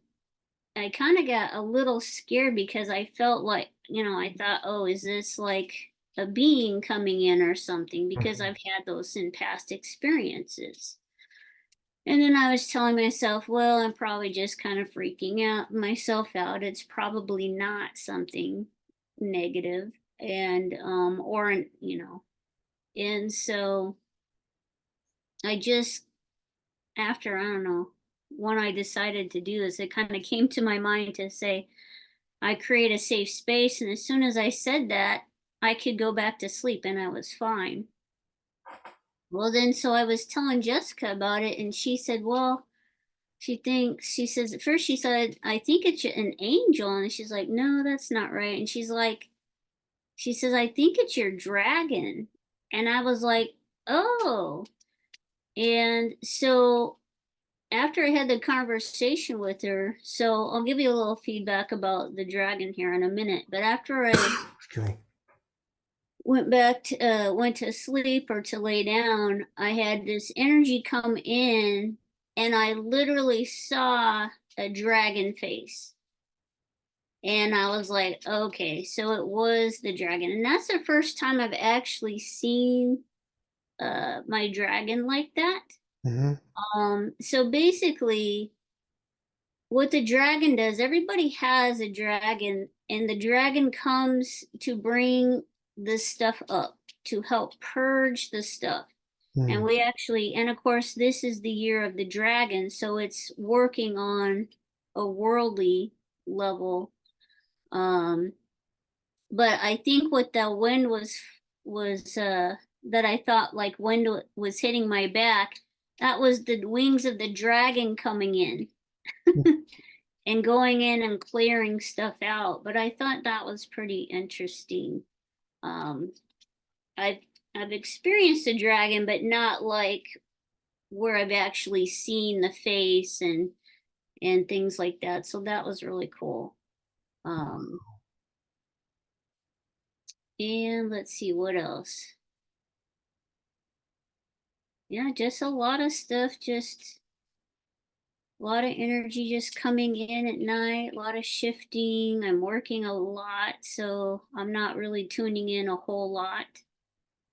I kind of got a little scared because I felt like, I thought, oh, is this like a being coming in or something? Because I've had those in past experiences. And then I was telling myself, well, I'm probably just kind of freaking out myself out. It's probably not something negative. And, and so I just, after, I don't know, when I decided to do this, it kind of came to my mind to say, I create a safe space. And as soon as I said that, I could go back to sleep and I was fine. Well, then, so I was telling Jessica about it, and she said, well, she says, at first she said, I think it's an angel. And she's like, no, that's not right. And she says, I think it's your dragon. And I was like, oh. And so after I had the conversation with her, so I'll give you a little feedback about the dragon here in a minute. But after I Excuse me. went to sleep or to lay down, I had this energy come in and I literally saw a dragon face. And I was like, okay, so it was the dragon. And that's the first time I've actually seen my dragon like that. Mm-hmm. So basically what the dragon does, everybody has a dragon, and the dragon comes to bring the stuff up, to help purge the stuff. And we actually, and of course, this is the year of the dragon, so it's working on a worldly level. But I think what the wind was that I thought like wind was hitting my back, that was the wings of the dragon coming in and going in and clearing stuff out. But I thought that was pretty interesting. Um, I've I've experienced a dragon, but not like where I've actually seen the face and things like that. So that was really cool. And let's see what else. Yeah, just a lot of stuff, just a lot of energy just coming in at night, a lot of shifting. I'm working a lot, so I'm not really tuning in a whole lot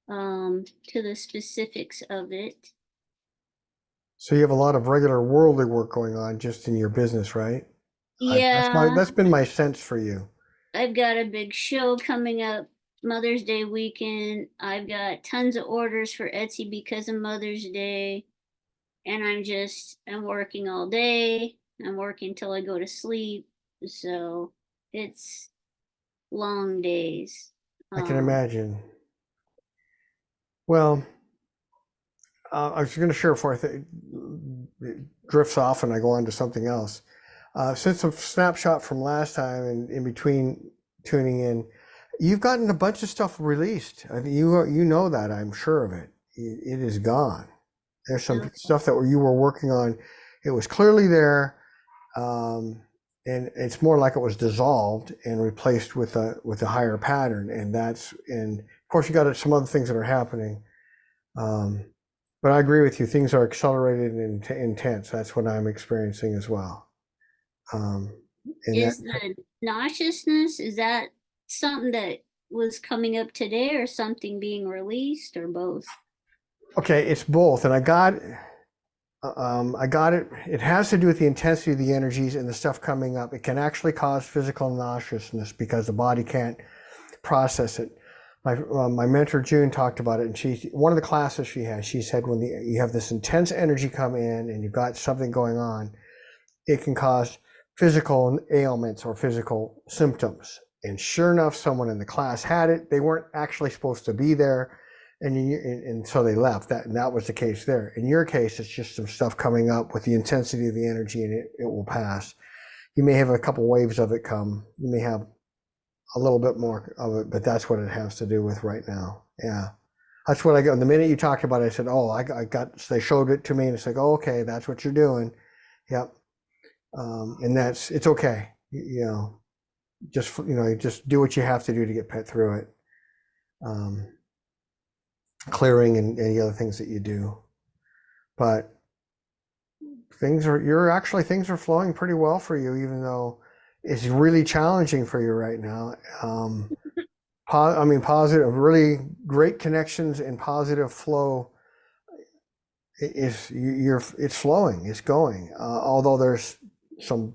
to the specifics of it. So you have a lot of regular worldly work going on just in your business, right? Yeah, That's been my sense for you. I've got a big show coming up Mother's Day weekend. I've got tons of orders for Etsy because of Mother's Day. And I'm working all day. I'm working till I go to sleep. So it's long days. I can imagine. Well, I was going to share before it drifts off and I go on to something else. Since a snapshot from last time and in between tuning in, you've gotten a bunch of stuff released. I mean, you know that, I'm sure of it. It is gone. There's some stuff that you were working on. It was clearly there, and it's more like it was dissolved and replaced with a higher pattern. And course, you got some other things that are happening. But I agree with you. Things are accelerated and intense. That's what I'm experiencing as well. And Is that, the nauseousness, is that something that was coming up today or something being released or both? okay, it's both. And I got it. It has to do with the intensity of the energies and the stuff coming up. It can actually cause physical nauseousness because the body can't process it. My mentor June talked about it, and one of the classes she said when you have this intense energy come in and you've got something going on, it can cause physical ailments or physical symptoms. And sure enough, someone in the class had it. They weren't actually supposed to be there, and so they left. That was the case there. In your case, it's just some stuff coming up with the intensity of the energy, and it will pass. You may have a couple waves of it come. You may have a little bit more of it, but that's what it has to do with right now. Yeah. That's what I got. The minute you talked about it, I said, oh, I got, so they showed it to me and it's like, oh, okay, that's what you're doing. Yep. And it's okay. Just do what you have to do to get put through it. Clearing and any other things that you do. But things are flowing pretty well for you, even though it's really challenging for you right now. Positive, really great connections and positive flow. It's flowing, it's going. Although there's some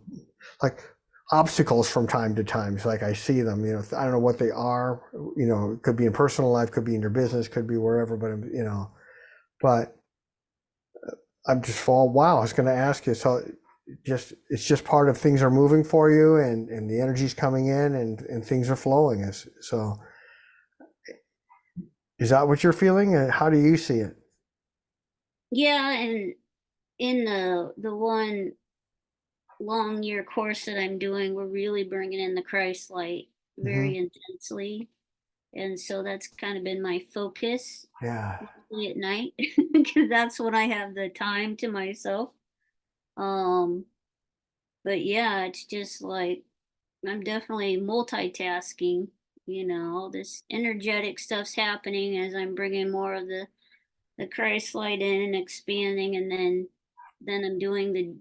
like obstacles from time to time. It's like I see them. I don't know what they are. It could be in personal life, could be in your business, could be wherever. But I'm just wow. I was going to ask you. So it's just part of things are moving for you, and the energy's coming in, and things are flowing. So is that what you're feeling? And how do you see it? Yeah, and in the one long year course that I'm doing, we're really bringing in the Christ light very intensely. And so that's kind of been my focus. Yeah. At night, because that's when I have the time to myself. But yeah, it's just like I'm definitely multitasking. All this energetic stuff's happening as I'm bringing more of the Christ light in and expanding, and then I'm doing the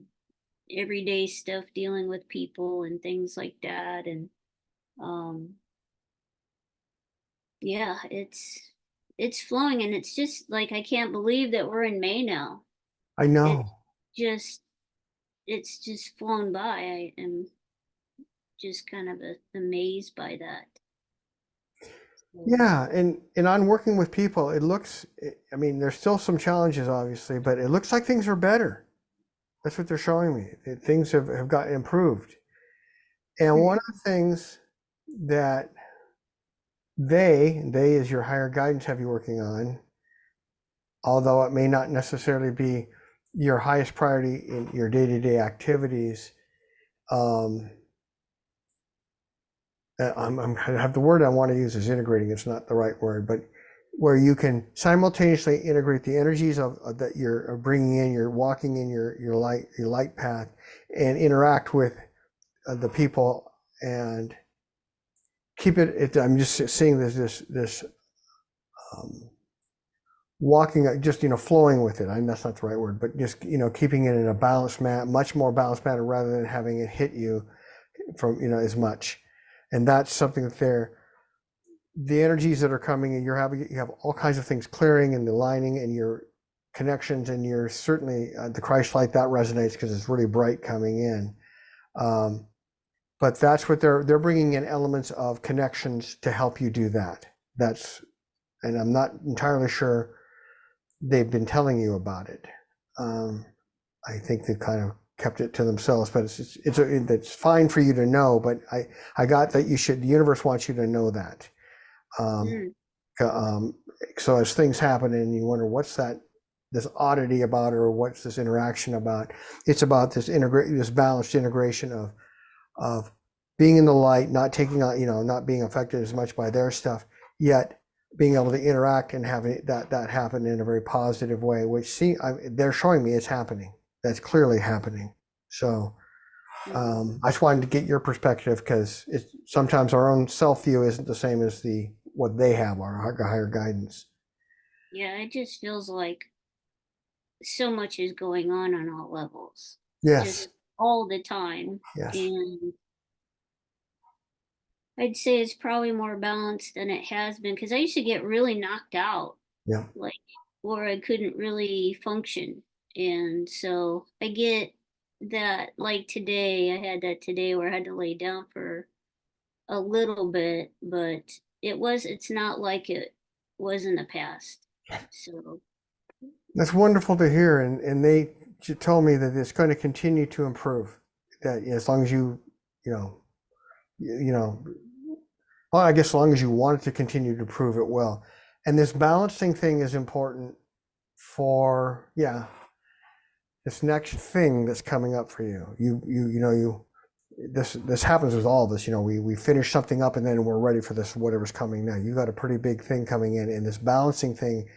everyday stuff, dealing with people and things like that. And yeah, it's flowing, and it's just like I can't believe that we're in May now. I know. It's just flown by. I am just kind of amazed by that. Yeah, and on working with people, there's still some challenges, obviously, but it looks like things are better. That's what they're showing me. Things have got improved. And one of the things that they is your higher guidance, have you working on, although it may not necessarily be your highest priority in your day-to-day activities. I have the word I want to use is integrating. It's not the right word, but where you can simultaneously integrate the energies of that you're bringing in, you're walking in your light path, and interact with the people and keep it. I'm just seeing this walking, just flowing with it. That's not the right word, but just keeping it in a balanced much more balanced manner, rather than having it hit you from as much. And that's something that the energies that are coming, and you have all kinds of things clearing and aligning, and your connections, and you're certainly the Christ light that resonates because it's really bright coming in. But that's what they're bringing in, elements of connections to help you do that. And I'm not entirely sure they've been telling you about it. I think they've kind of kept it to themselves, but it's fine for you to know. But I got that the universe wants you to know that. So as things happen and you wonder what's this oddity about, or what's this interaction about, it's about this balanced integration of being in the light, not taking on, not being affected as much by their stuff, yet being able to interact and having that happen in a very positive way, which they're showing me it's happening. That's clearly happening. So I just wanted to get your perspective, because sometimes our own self view isn't the same as the what they have, our higher guidance. Yeah, it just feels like so much is going on all levels. Yes. Just all the time. Yes. And I'd say it's probably more balanced than it has been because I used to get really knocked out. Yeah. Like, or I couldn't really function. And so I get that, like today, I had that today where I had to lay down for a little bit, but it's not like it was in the past. So That's wonderful to hear. And they told me that it's going to continue to improve. That as long as you know, well, I guess as long as you want it to continue to improve, it will. And this balancing thing is important for, this next thing that's coming up for you. This happens with all of us. We finish something up and then we're ready for this, whatever's coming now. You got a pretty big thing coming in, and this balancing thing,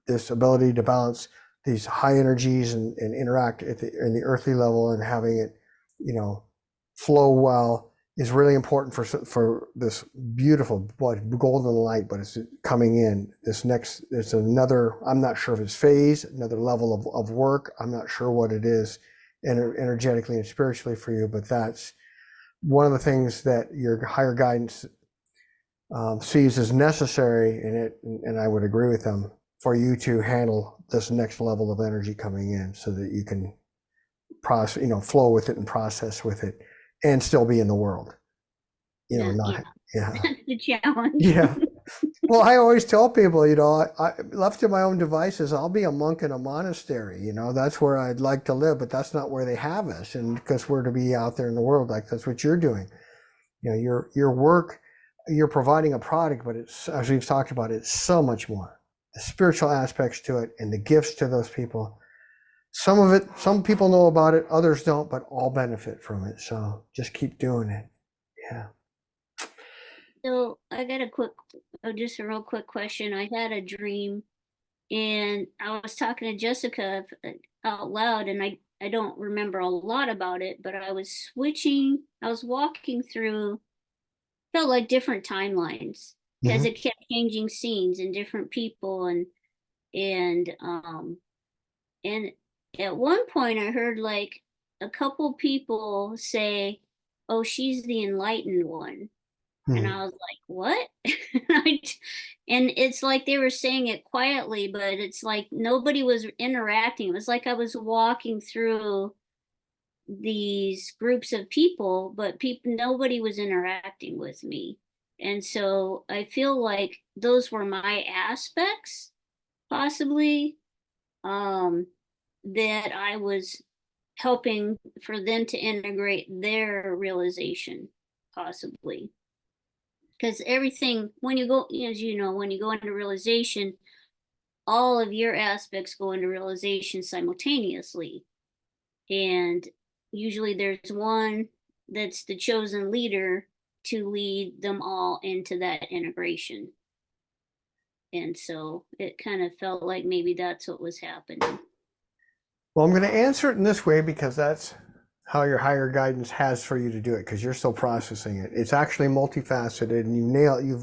this ability to balance these high energies and interact in the earthly level and having it, flow well is really important for this beautiful golden light, but it's coming in. It's another, I'm not sure if it's phase, another level of work. I'm not sure what it is energetically and spiritually for you, but that's one of the things that your higher guidance sees as necessary in it, and I would agree with them, for you to handle this next level of energy coming in so that you can process, flow with it and process with it and still be in the world. That's the challenge. Yeah. Well, I always tell people, I left to my own devices, I'll be a monk in a monastery. That's where I'd like to live, but that's not where they have us. And because we're to be out there in the world, like that's what you're doing. Your work, you're providing a product, but it's, as we've talked about, it's so much more. The spiritual aspects to it and the gifts to those people. Some of it, some people know about it, others don't, but all benefit from it. So just keep doing it. Yeah. So I got just a real quick question. I had a dream and I was talking to Jessica out loud, and I don't remember a lot about it, but I was walking through, felt like different timelines because it kept changing scenes and different people and at one point I heard like a couple people say, "Oh, she's the enlightened one." And I was like, "What?" And it's like they were saying it quietly, but it's like nobody was interacting. It was like I was walking through these groups of people, but nobody was interacting with me. And so I feel like those were my aspects, possibly, that I was helping for them to integrate their realization, possibly. Because everything, when you go, as you know, when you go into realization, all of your aspects go into realization simultaneously. And usually there's one that's the chosen leader to lead them all into that integration. And so it kind of felt like maybe that's what was happening. Well, I'm going to answer it in this way because that's how your higher guidance has for you to do it, because you're still processing it. It's actually multifaceted, and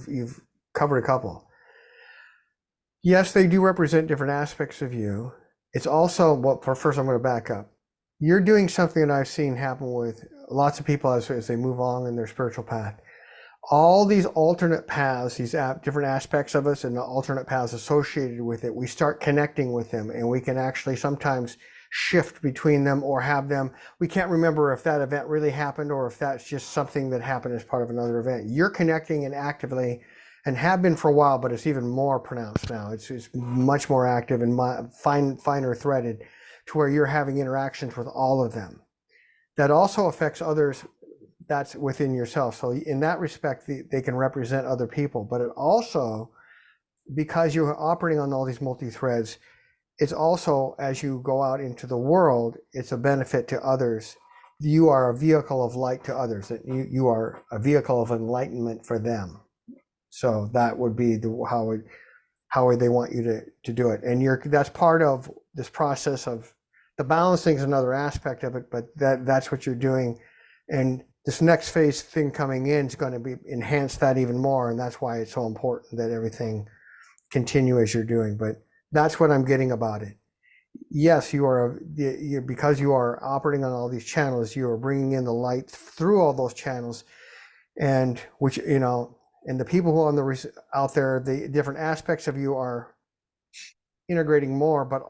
you've covered a couple. Yes, they do represent different aspects of you. It's also, first I'm going to back up. You're doing something that I've seen happen with lots of people as they move along in their spiritual path. All these alternate paths, these different aspects of us and the alternate paths associated with it, we start connecting with them, and we can actually sometimes shift between them or have them. We can't remember if that event really happened or if that's just something that happened as part of another event. You're connecting and actively, and have been for a while, but it's even more pronounced now. It's much more active and finer threaded to where you're having interactions with all of them. That also affects others that's within yourself. So in that respect, they can represent other people, but it also, because you're operating on all these multi-threads, it's also, as you go out into the world, it's a benefit to others. You are a vehicle of light to others. That you are a vehicle of enlightenment for them. So that would be how they want you to do it. And that's part of this process of the balancing is another aspect of it, but that's what you're doing. And this next phase thing coming in is going to be enhance that even more, and that's why it's so important that everything continue as you're doing. But that's what I'm getting about it. Yes, because you are operating on all these channels, you are bringing in the light through all those channels, and which and the people who are out there, the different aspects of you are integrating more. But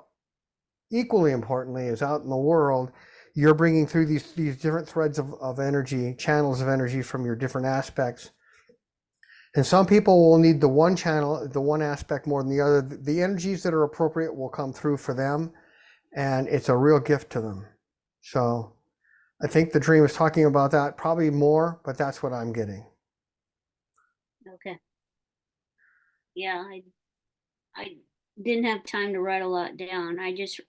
equally importantly, is out in the world, you're bringing through these different threads of energy, channels of energy from your different aspects. And some people will need the one channel, the one aspect more than the other. The energies that are appropriate will come through for them, and it's a real gift to them. So I think the dream is talking about that probably more, but that's what I'm getting. Okay. Yeah, I didn't have time to write a lot down. I just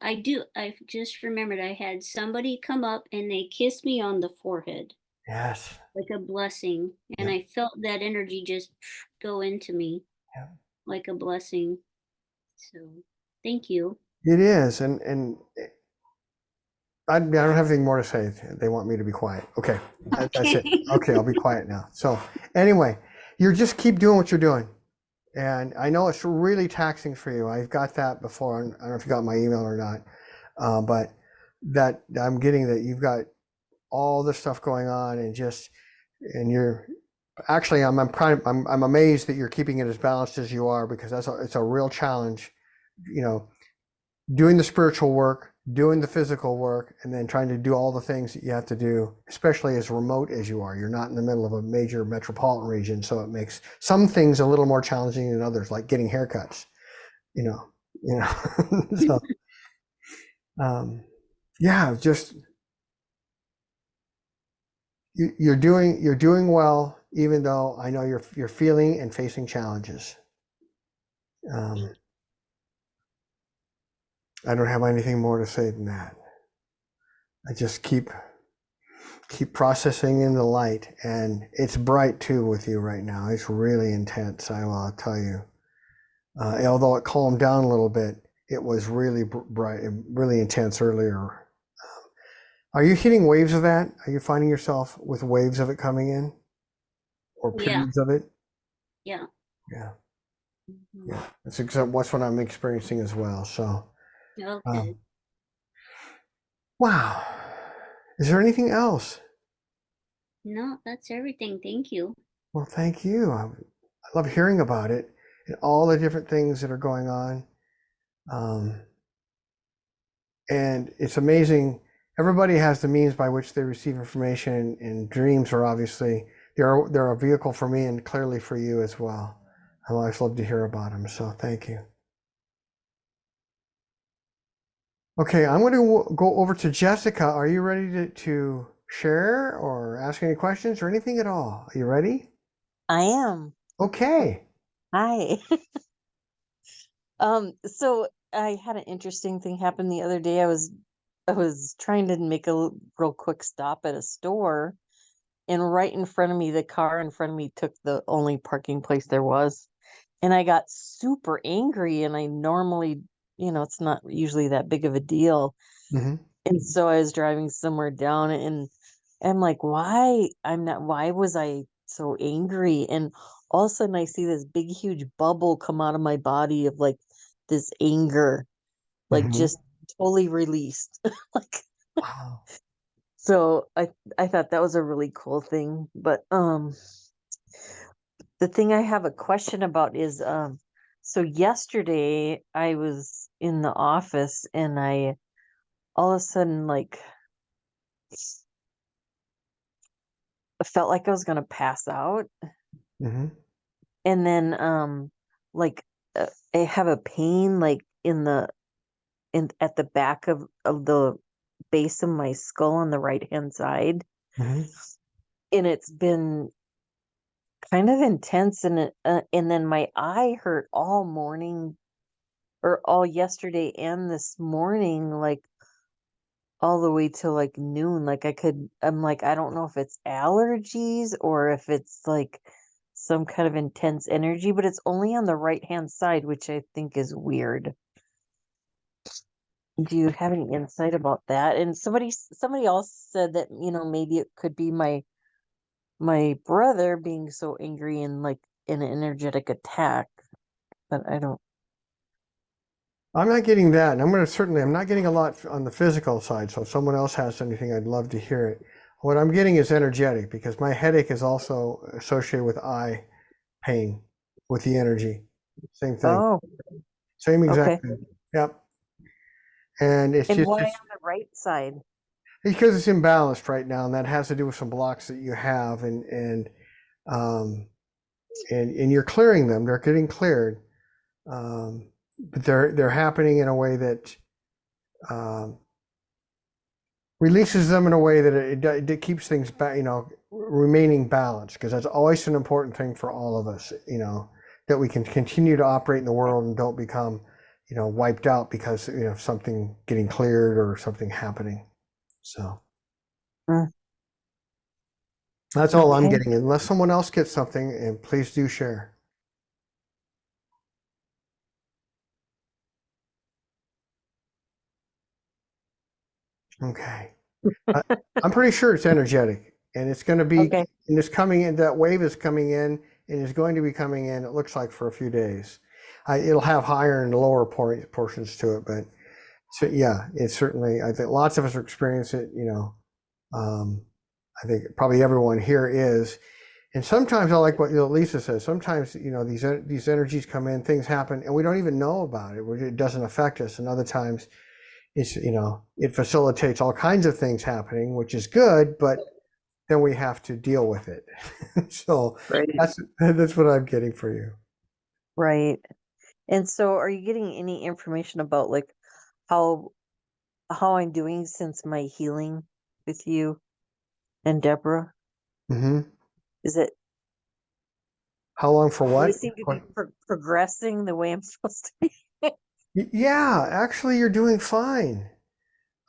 remembered I had somebody come up and they kissed me on the forehead Yes. like a blessing, and Yeah. I felt that energy just go into me Yeah. like a blessing. So thank you. It is, and I don't have anything more to say. They want me to be quiet. Okay, that's it. Okay. Okay, I'll be quiet now. So anyway, you just keep doing what you're doing. And I know it's really taxing for you. I've got that before. I don't know if you got my email or not, but that I'm getting that you've got all this stuff going on, and you're actually I'm amazed that you're keeping it as balanced as you are, because it's a real challenge, doing the spiritual work, doing the physical work, and then trying to do all the things that you have to do, especially as remote as you are. You're not in the middle of a major metropolitan region, so it makes some things a little more challenging than others, like getting haircuts. So yeah, just you're doing well, even though I know you're feeling and facing challenges. I don't have anything more to say than that. I just keep processing in the light, and it's bright too with you right now. It's really intense, I will tell you. Although it calmed down a little bit, it was really bright and really intense earlier. Are you hitting waves of that? Are you finding yourself with waves of it coming in, or Yeah. periods of it? Yeah. Yeah. Mhm. Yeah, that's what I'm experiencing as well. So, Okay. wow. Is there anything else? No, that's everything. Thank you. Well, thank you. I love hearing about it and all the different things that are going on. And it's amazing. Everybody has the means by which they receive information, and dreams are obviously they're a vehicle for me and clearly for you as well. I always love to hear about them. So thank you. Okay, I'm going to go over to Jessica. Are you ready to share or ask any questions or anything at all? Are you ready? I am. Okay. Hi. So I had an interesting thing happen the other day. I was trying to make a real quick stop at a store, and right in front of me, the car in front of me took the only parking place there was. And I got super angry, and I normally, it's not usually that big of a deal. Mm-hmm. And so I was driving somewhere down, and I'm like, why was I so angry? And all of a sudden I see this big, huge bubble come out of my body of like this anger, like Mm-hmm. just totally released. Like, Wow. so I thought that was a really cool thing. But the thing I have a question about is so yesterday I was in the office, and I all of a sudden like felt like I was gonna pass out. Mm-hmm. And then like I have a pain like in at the back of the base of my skull on the right hand side. Mm-hmm. And it's been kind of intense, and then my eye hurt all morning, or all yesterday and this morning, like all the way to like noon. Like I'm like, I don't know if it's allergies or if it's like some kind of intense energy, but it's only on the right hand side, which I think is weird. Do you have any insight about that? And somebody else said that, maybe it could be my my brother being so angry and like in an energetic attack, but I don't. I'm not getting that, and I'm not getting a lot on the physical side. So if someone else has anything, I'd love to hear it. What I'm getting is energetic, because my headache is also associated with eye pain with the energy. Same thing. Oh, Same exact okay. thing. Yep. And it's And just why on the right side? because it's imbalanced right now, and that has to do with some blocks that you have, um, and you're clearing them. They're getting cleared, but they're happening in a way that um, releases them in a way that it keeps things back, remaining balanced, because that's always an important thing for all of us, that we can continue to operate in the world and don't become, wiped out because, something getting cleared or something happening. So Mm. that's all I'm Okay. getting. Unless someone else gets something, and please do share. Okay. I'm pretty sure it's energetic, and it's going to be, Okay. and it's coming in, that wave is coming in and is going to be coming in, it looks like, for a few days. It'll have higher and lower portions to it, but so yeah, it's certainly, I think lots of us are experiencing it, I think probably everyone here is. And sometimes I like what Lisa says. Sometimes, these energies come in, things happen, and we don't even know about it. It doesn't affect us. And other times it's, it facilitates all kinds of things happening, which is good, but then we have to deal with it. So Right. that's what I'm getting for you. Right. And so are you getting any information about like how I'm doing since my healing with you and Deborah? Mm-hmm. Is it, How long for do I what? seem to be progressing the way I'm supposed to be? Yeah, actually, you're doing fine.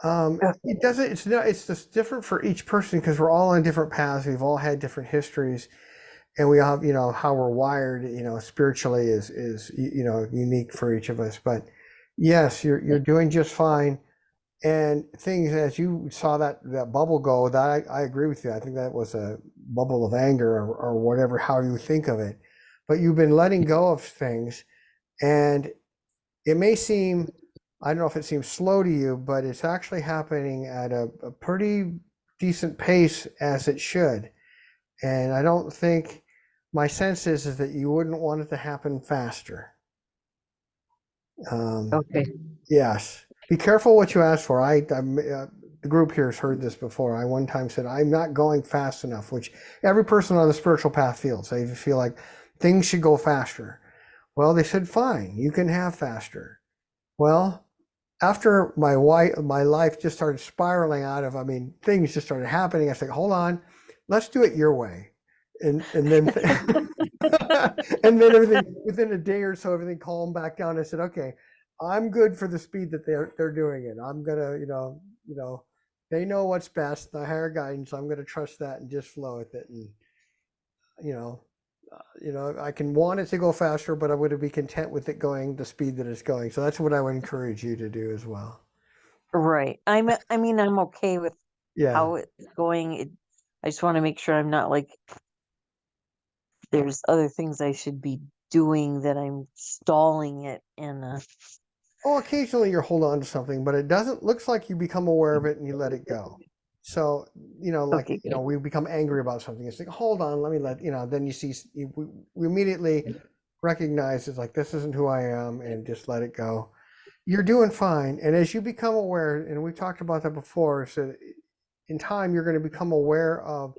Okay. It doesn't, it's not, it's just different for each person, because we're all on different paths. We've all had different histories, and we all, how we're wired, spiritually is, unique for each of us. But yes, you're doing just fine. And things, as you saw that bubble go, that I agree with you. I think that was a bubble of anger, or whatever, how you think of it. But you've been letting go of things, and it may seem, I don't know if it seems slow to you, but it's actually happening at a pretty decent pace, as it should. And I don't think, my sense is that you wouldn't want it to happen faster. Okay. Yes. Be careful what you ask for. The group here has heard this before. I one time said, I'm not going fast enough, which every person on the spiritual path feels. They feel like things should go faster. Well, they said, fine, you can have faster. Well, after my life just started spiraling out of, things just started happening. I said, hold on, let's do it your way. And then, and then everything, within a day or so, everything calmed back down. I said, okay, I'm good for the speed that they're doing it. I'm gonna, they know what's best, the higher guidance. I'm gonna trust that and just flow with it. And, I can want it to go faster, but I'm going to be content with it going the speed that it's going. So that's what I would encourage you to do as well. Right. I'm okay with Yeah. how it's going. I just want to make sure I'm not like there's other things I should be doing that I'm stalling it and Oh, occasionally you're holding on to something, but it looks like you become aware of it and you let it go. So, okay, good. we become angry about something. It's like, hold on, let me then you see, we immediately recognize it's like, this isn't who I am, and just let it go. You're doing fine. And as you become aware, and we talked about that before, so in time, you're going to become aware of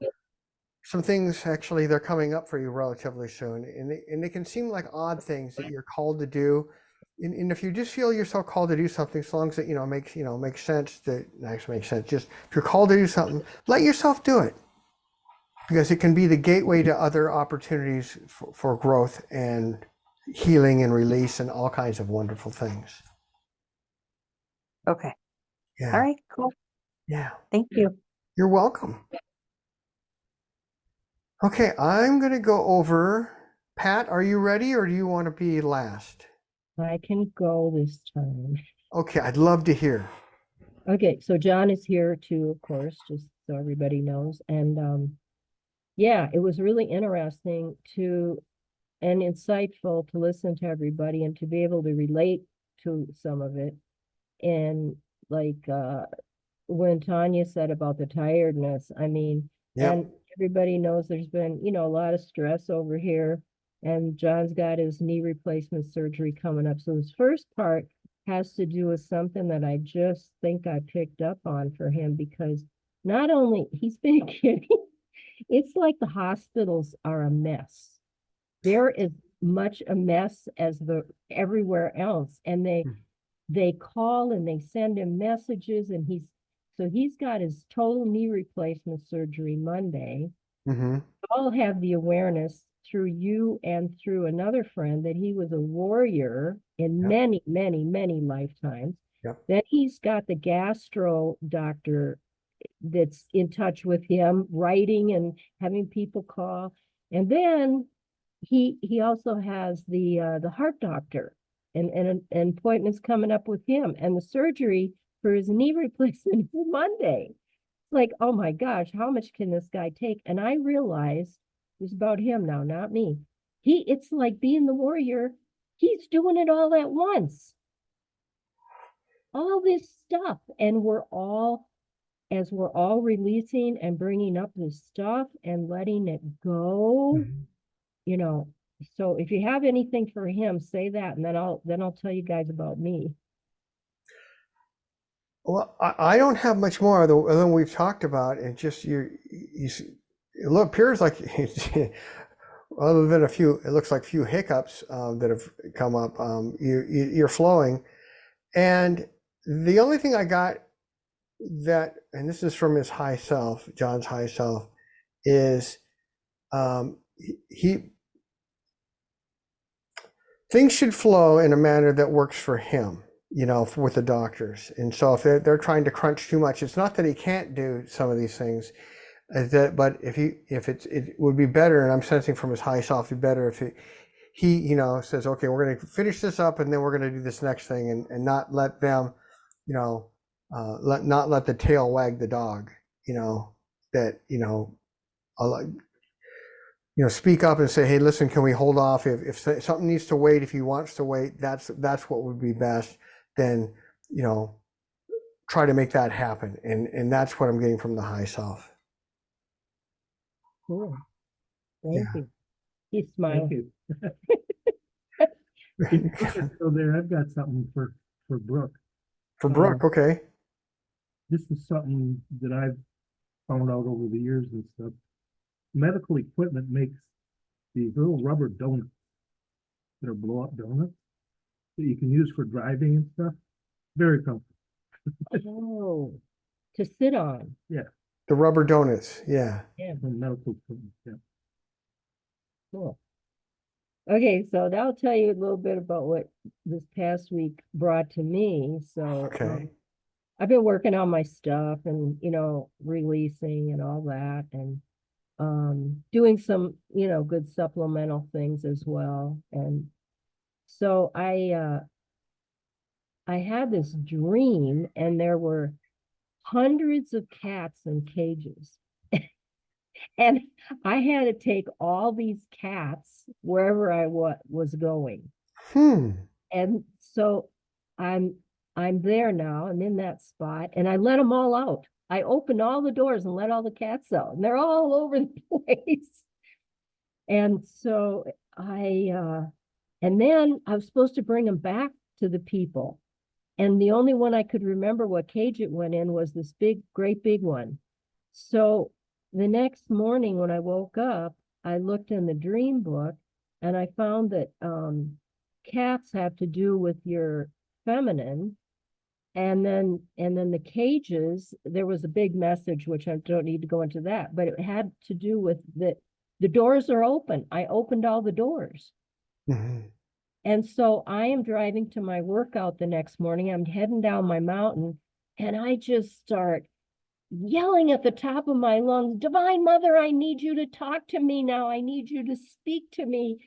some things. Actually, they're coming up for you relatively soon. And they can seem like odd things that you're called to do. And if you just feel yourself called to do something, as long as it, makes sense, that actually makes sense. Just if you're called to do something, let yourself do it, because it can be the gateway to other opportunities for growth and healing and release and all kinds of wonderful things. Okay. Yeah. All right, cool. Yeah. Thank you. You're welcome. Okay, I'm going to go over. Pat, are you ready, or do you want to be last? I can go this time. Okay, I'd love to hear. Okay, so John is here too, of course, just so everybody knows. And yeah, it was really interesting to and insightful to listen to everybody and to be able to relate to some of it. And like when Tonya said about the tiredness, I mean, Yep. and everybody knows there's been, you know, a lot of stress over here. And John's got his knee replacement surgery coming up. So his first part has to do with something that I just think I picked up on for him because not only he's been kidding, it's like the hospitals are a mess. They're as much a mess as the everywhere else. And they call and they send him messages and he's got his total knee replacement surgery Monday. Mm-hmm. I'll have the awareness through you and through another friend that he was a warrior in Yep. many, many, many lifetimes. Yep. Then he's got the gastro doctor that's in touch with him, writing and having people call. And then he also has the heart doctor and appointments coming up with him. And the surgery for his knee replacement is Monday. It's like, oh my gosh, how much can this guy take? And I realized it's about him now, not me. It's like being the warrior. He's doing it all at once. All this stuff. And as we're all releasing and bringing up this stuff and letting it go, Mm-hmm. you know, so if you have anything for him, say that, and then I'll tell you guys about me. Well, I don't have much more other than we've talked about. It just it appears like other than a few, it looks like few hiccups that have come up. You're flowing, and the only thing I got that, and this is from his high self, John's high self, is he things should flow in a manner that works for him, you know, with the doctors. And so if they're trying to crunch too much, it's not that he can't do some of these things, but if it would be better, and I'm sensing from his high self, it'd be better if he you know, says, okay, we're going to finish this up and then we're going to do this next thing, and not let them, you know, not let the tail wag the dog, you know, that, you know, speak up and say, hey, listen, can we hold off? If something needs to wait, if he wants to wait, that's what would be best. Then, you know, try to make that happen. And that's what I'm getting from the high self. Cool. Thank Yeah. you. He's smiling. So there, I've got something for Brooke. For Brook, okay. This is something that I've found out over the years and stuff. Medical equipment makes these little rubber donuts that are blow-up donuts that you can use for driving and stuff. Very comfortable. Oh, to sit on. Yeah. The rubber donuts. Yeah. Yeah. For medical equipment. Yeah. Cool. Okay, so that'll tell you a little bit about what this past week brought to me. So Okay. I've been working on my stuff and, you know, releasing and all that, and doing some, you know, good supplemental things as well. And so I had this dream, and there were hundreds of cats in cages. And I had to take all these cats wherever I was going. And so I'm there now. I'm in that spot, and I let them all out. I opened all the doors and let all the cats out, and they're all over the place. And so and then I was supposed to bring them back to the people. And the only one I could remember what cage it went in was this great big one. So the next morning when I woke up, I looked in the dream book and I found that cats have to do with your feminine. And then the cages, there was a big message, which I don't need to go into that, but it had to do with that the doors are open. I opened all the doors. Mm-hmm. And so I am driving to my workout the next morning. I'm heading down my mountain, and I just start yelling at the top of my lungs, Divine Mother, I need you to talk to me now. I need you to speak to me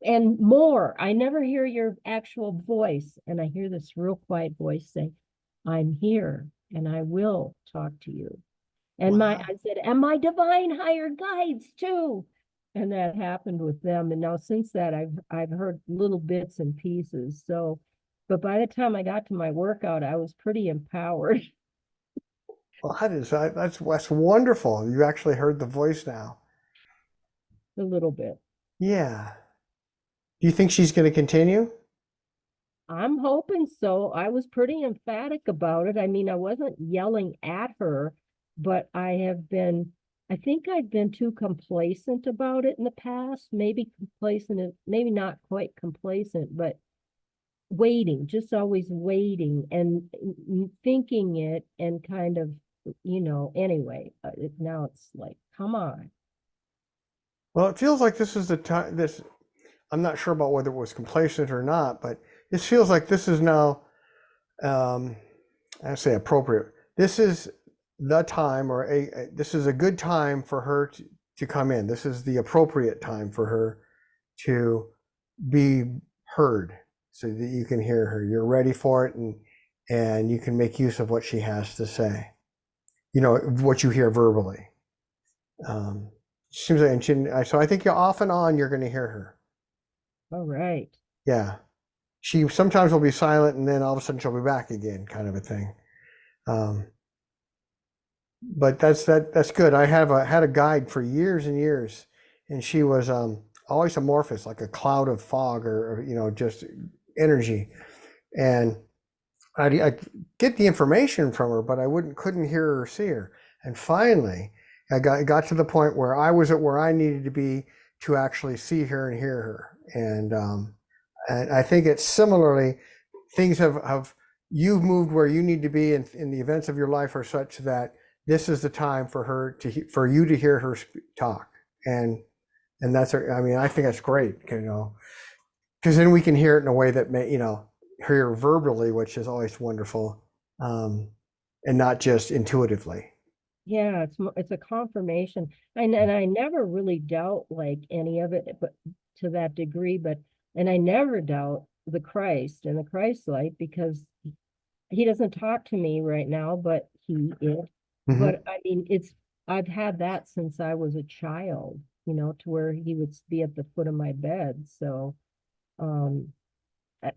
and more. I never hear your actual voice. And I hear this real quiet voice say, I'm here and I will talk to you. And Wow. I said, and my divine hired guides too. And that happened with them. And now since that, I've heard little bits and pieces. So, but by the time I got to my workout, I was pretty empowered. Well, that's wonderful. You actually heard the voice now. A little bit. Yeah. Do you think she's going to continue? I'm hoping so. I was pretty emphatic about it. I mean, I wasn't yelling at her, but I think I've been too complacent about it in the past. Maybe complacent, maybe not quite complacent, but waiting, just always waiting and thinking it and kind of, anyway, now it's like, come on. Well, it feels like this is the time. I'm not sure about whether it was complacent or not, but this feels like this is now, I say appropriate. This is the time, or this is a good time for her to come in. This is the appropriate time for her to be heard, so that you can hear her. You're ready for it, and you can make use of what she has to say. What you hear verbally. Seems like, so I think off and on you're going to hear her. All right. Yeah. She sometimes will be silent and then all of a sudden she'll be back again, kind of a thing. But that's good. I had a guide for years and years, and she was always amorphous, like a cloud of fog or just energy. And I get the information from her, but I couldn't hear her or see her. And finally, I got to the point where I was at where I needed to be to actually see her and hear her. And I think it's similarly, things you've moved where you need to be, in the events of your life are such that this is the time for you to hear her talk. And that's, I mean, I think that's great, because then we can hear it in a way that may, hear verbally, which is always wonderful, and not just intuitively. Yeah, it's a confirmation. And I never really doubt like any of it, but to that degree, and I never doubt the Christ and the Christ light, because he doesn't talk to me right now, but he is. Mhm. But I mean, I've had that since I was a child, to where he would be at the foot of my bed. So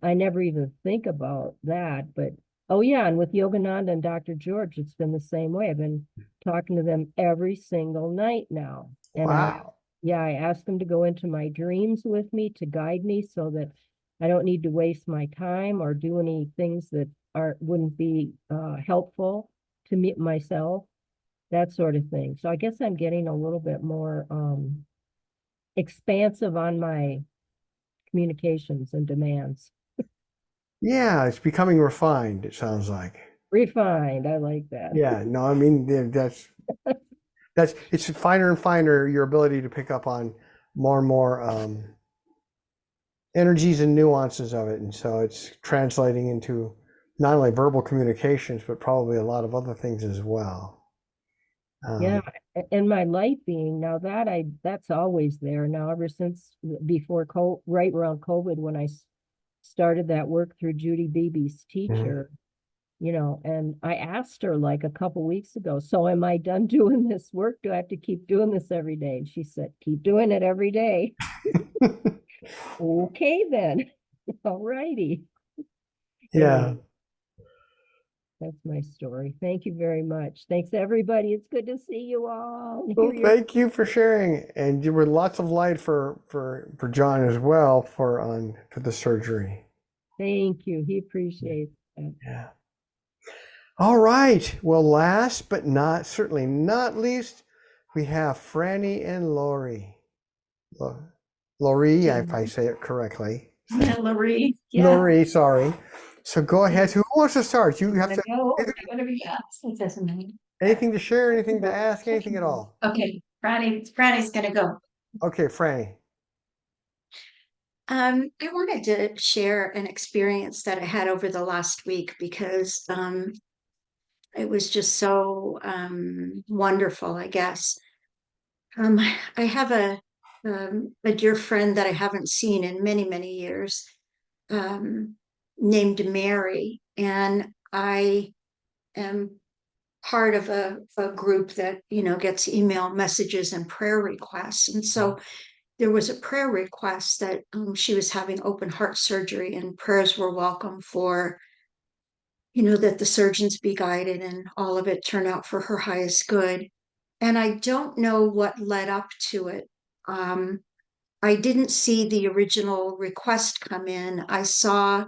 I never even think about that. But oh yeah, and with Yogananda and Dr. George, it's been the same way. I've been talking to them every single night now. And Wow. I asked them to go into my dreams with me to guide me, so that I don't need to waste my time or do any things that wouldn't be helpful to me myself, that sort of thing. So I guess I'm getting a little bit more expansive on my communications and demands. Yeah, it's becoming refined, it sounds like. Refined, I like that. Yeah, no, I mean, that's it's finer and finer, your ability to pick up on more and more energies and nuances of it. And so it's translating into not only verbal communications, but probably a lot of other things as well. Yeah, and my light being, now that's always there now, ever since before right around COVID, when I started that work through Judy Beebe's teacher, and I asked her like a couple weeks ago, so am I done doing this work? Do I have to keep doing this every day? And she said, keep doing it every day. Okay, then. All righty. Yeah. Anyway, that's my story. Thank you very much. Thanks, everybody. It's good to see you all. Well, thank you for sharing, and you were lots of light for John as well for the surgery. Thank you. He appreciates that. Yeah. All right. Well, last but certainly not least, we have Franny and Loree. Loree, if I say it correctly. Yeah, Loree. Yeah. Loree, sorry. So go ahead. Who wants to start? You have to. Whatever you ask. It doesn't matter. Anything to share? Anything to ask? Anything at all? Okay, Franny's gonna go. Okay, Franny. I wanted to share an experience that I had over the last week, because it was just so wonderful, I guess. I have a dear friend that I haven't seen in many, many years, named Mary, and I am part of a group that, gets email messages and prayer requests. And so there was a prayer request that she was having open heart surgery, and prayers were welcome for, that the surgeons be guided and all of it turned out for her highest good. And I don't know what led up to it. I didn't see the original request come in. I saw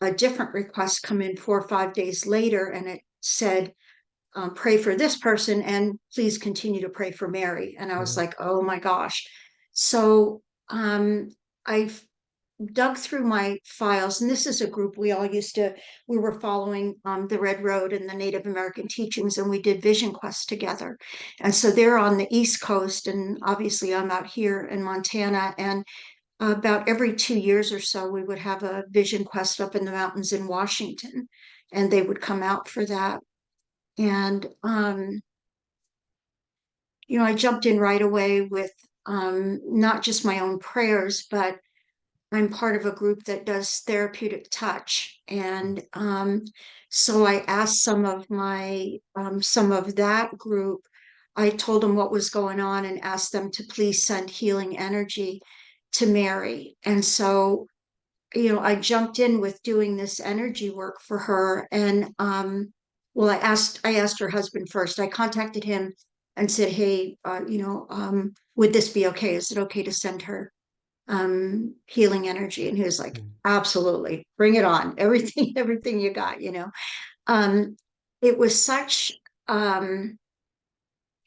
a different request come in 4 or 5 days later, and it said, pray for this person and please continue to pray for Mary. And I was like, oh my gosh. So I've dug through my files, and this is a group we were following the Red Road and the Native American teachings, and we did Vision Quest together. And so they're on the East Coast, and obviously I'm out here in Montana, and about every 2 years or so, we would have a Vision Quest up in the mountains in Washington, and they would come out for that. And, I jumped in right away with not just my own prayers, but I'm part of a group that does therapeutic touch. And so I asked some of that group, I told them what was going on and asked them to please send healing energy to Mary. And so, I jumped in with doing this energy work for her. And well, I asked her husband first. I contacted him and said, hey, would this be okay? Is it okay to send her healing energy? And he was like, absolutely, bring it on. Everything you got. It was such it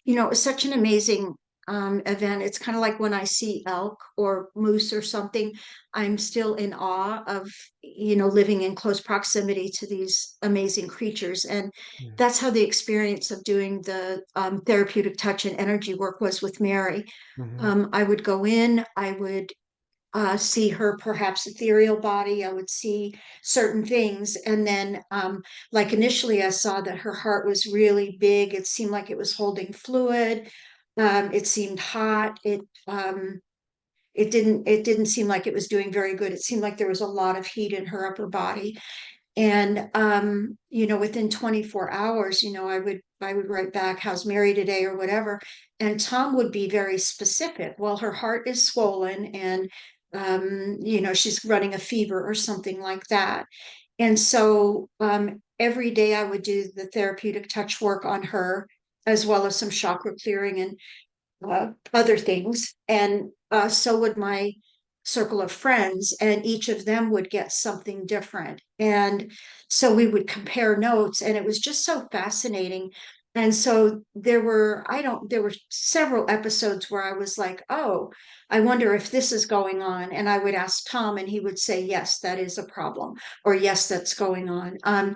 was such an amazing event. It's kind of like when I see elk or moose or something, I'm still in awe of, living in close proximity to these amazing creatures. And that's how the experience of doing the therapeutic touch and energy work was with Mary. I would go in, I would see her perhaps ethereal body. I would see certain things. And then, like initially, I saw that her heart was really big. It seemed like it was holding fluid. It seemed hot. It didn't seem like it was doing very good. It seemed like there was a lot of heat in her upper body. And within 24 hours, I would write back, how's Mary today or whatever. And Tom would be very specific. Well, her heart is swollen and she's running a fever or something like that. And so every day I would do the therapeutic touch work on her, as well as some chakra clearing and other things. And so would my circle of friends, and each of them would get something different. And so we would compare notes, and it was just so fascinating. And so there were several episodes where I was like, oh, I wonder if this is going on. And I would ask Tom, and he would say, yes, that is a problem, or yes, that's going on.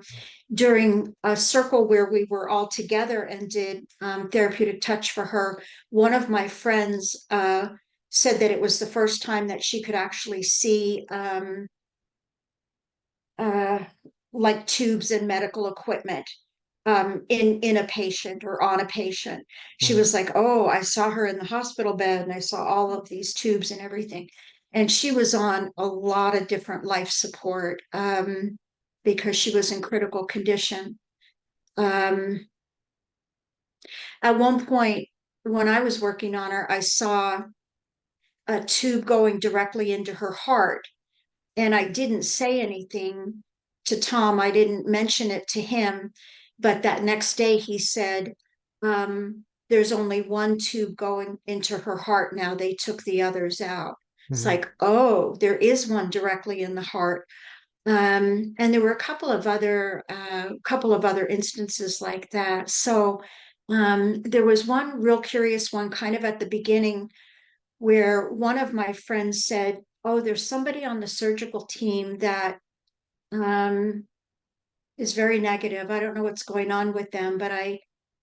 During a circle where we were all together and did therapeutic touch for her, one of my friends said that it was the first time that she could actually see like tubes and medical equipment in a patient or on a patient. She was like, oh, I saw her in the hospital bed and I saw all of these tubes and everything. And she was on a lot of different life support because she was in critical condition. At one point, when I was working on her, I saw a tube going directly into her heart. And I didn't say anything to Tom. I didn't mention it to him. But that next day he said, there's only one tube going into her heart now. They took the others out. It's like, oh, there is one directly in the heart. And there were a couple of other instances like that. So there was one real curious one kind of at the beginning where one of my friends said, oh, there's somebody on the surgical team that is very negative. I don't know what's going on with them, but I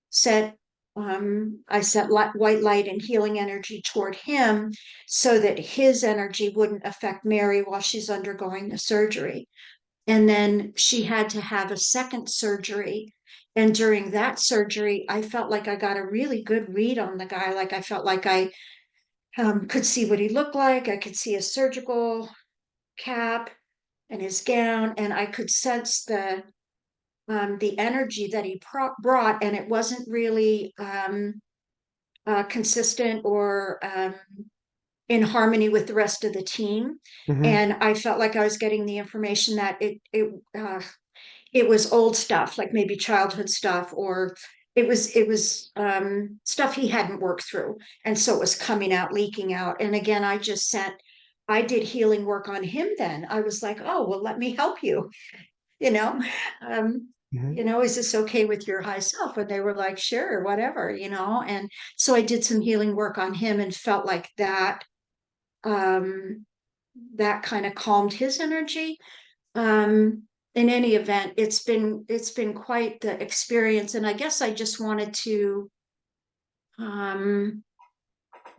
set white light and healing energy toward him so that his energy wouldn't affect Mary while she's undergoing the surgery. And then she had to have a second surgery. And during that surgery, I felt like I got a really good read on the guy. Like I felt like I could see what he looked like. I could see his surgical cap and his gown, and I could sense the the energy that he brought, and it wasn't really consistent or in harmony with the rest of the team. Mhm. And I felt like I was getting the information that it was old stuff, like maybe childhood stuff, or it was stuff he hadn't worked through. And so it was coming out, leaking out. And again, I did healing work on him then. I was like, oh, well, let me help you, you know? Mhm. You know, is this okay with your high self? And they were like, sure, whatever, you know? And so I did some healing work on him and felt like that that kind of calmed his energy. In any event, it's been quite the experience, and I guess I just wanted to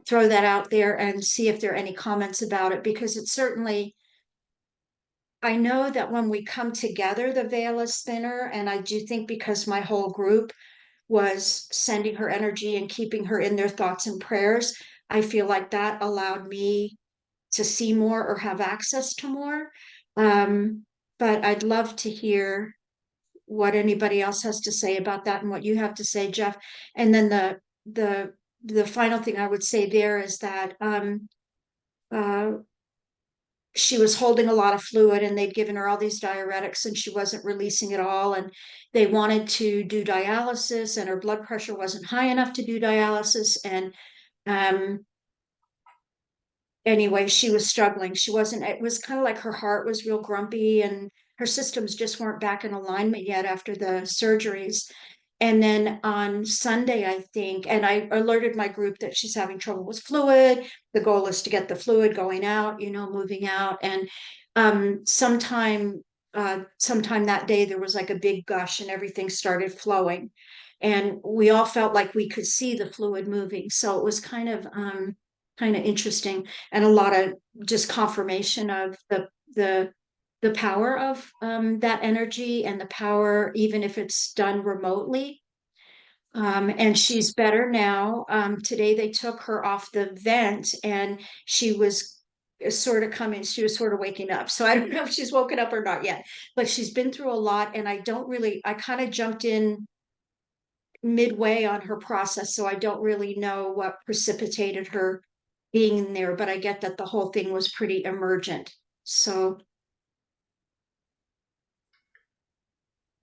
throw that out there and see if there are any comments about it, because it's certainly, I know that when we come together, the veil is thinner, and I do think because my whole group was sending her energy and keeping her in their thoughts and prayers, I feel like that allowed me to see more or have access to more. But I'd love to hear what anybody else has to say about that and what you have to say, Jeff. And then the final thing I would say there is that uh, she was holding a lot of fluid, and they'd given her all these diuretics and she wasn't releasing it all. And they wanted to do dialysis, and her blood pressure wasn't high enough to do dialysis. And anyway, she was struggling. She wasn't, it was kind of like her heart was real grumpy, and her systems just weren't back in alignment yet after the surgeries. And then on Sunday, I think, and I alerted my group that she's having trouble with fluid. The goal is to get the fluid going out, you know, moving out. And sometime that day, there was like a big gush and everything started flowing. And we all felt like we could see the fluid moving. So it was kind of interesting, and a lot of just confirmation of the power of that energy, and the power, even if it's done remotely. And she's better now. Today they took her off the vent, and she was she was sort of waking up. So I don't know if she's woken up or not yet, but she's been through a lot. And I kind of jumped in midway on her process. So I don't really know what precipitated her being in there, but I get that the whole thing was pretty emergent. So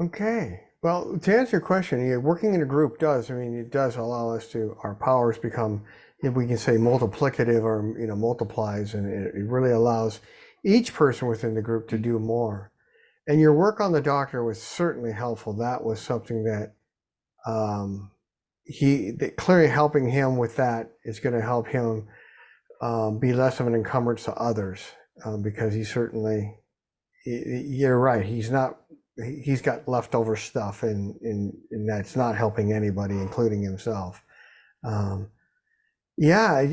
Okay. Well, to answer your question, yeah, working in a group does, I mean, it does allow us to, our powers become, if we can say multiplicative or, you know, multiplies, and it really allows each person within the group to do more. And your work on the doctor was certainly helpful. That was something that that clearly helping him with that is going to help him be less of an encumbrance to others, because he certainly, you're right, he's got leftover stuff, and that's not helping anybody, including himself. Yeah,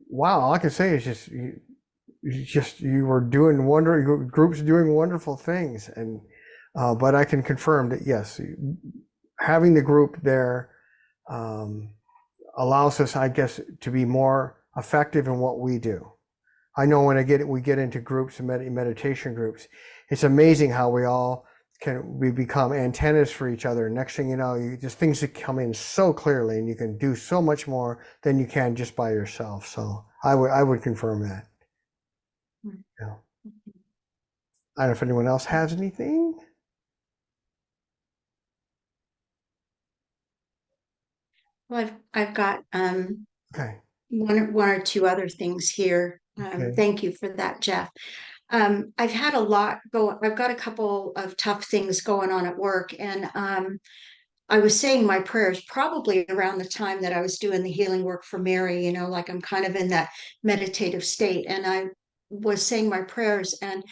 wow, all I can say is you were doing your group's doing wonderful things. And but I can confirm that yes, having the group there allows us, I guess, to be more effective in what we do. I know when we get into groups and meditation groups, it's amazing how we become antennas for each other. Next thing you know, just things that come in so clearly, and you can do so much more than you can just by yourself. So I would confirm that. Yeah. I don't know if anyone else has anything. well, I've got Okay. one or two other things here. Okay. Thank you for that, Jeff. I've had a lot go. I've got a couple of tough things going on at work, and I was saying my prayers probably around the time that I was doing the healing work for Mary. You know, like I'm kind of in that meditative state, and I was saying my prayers. And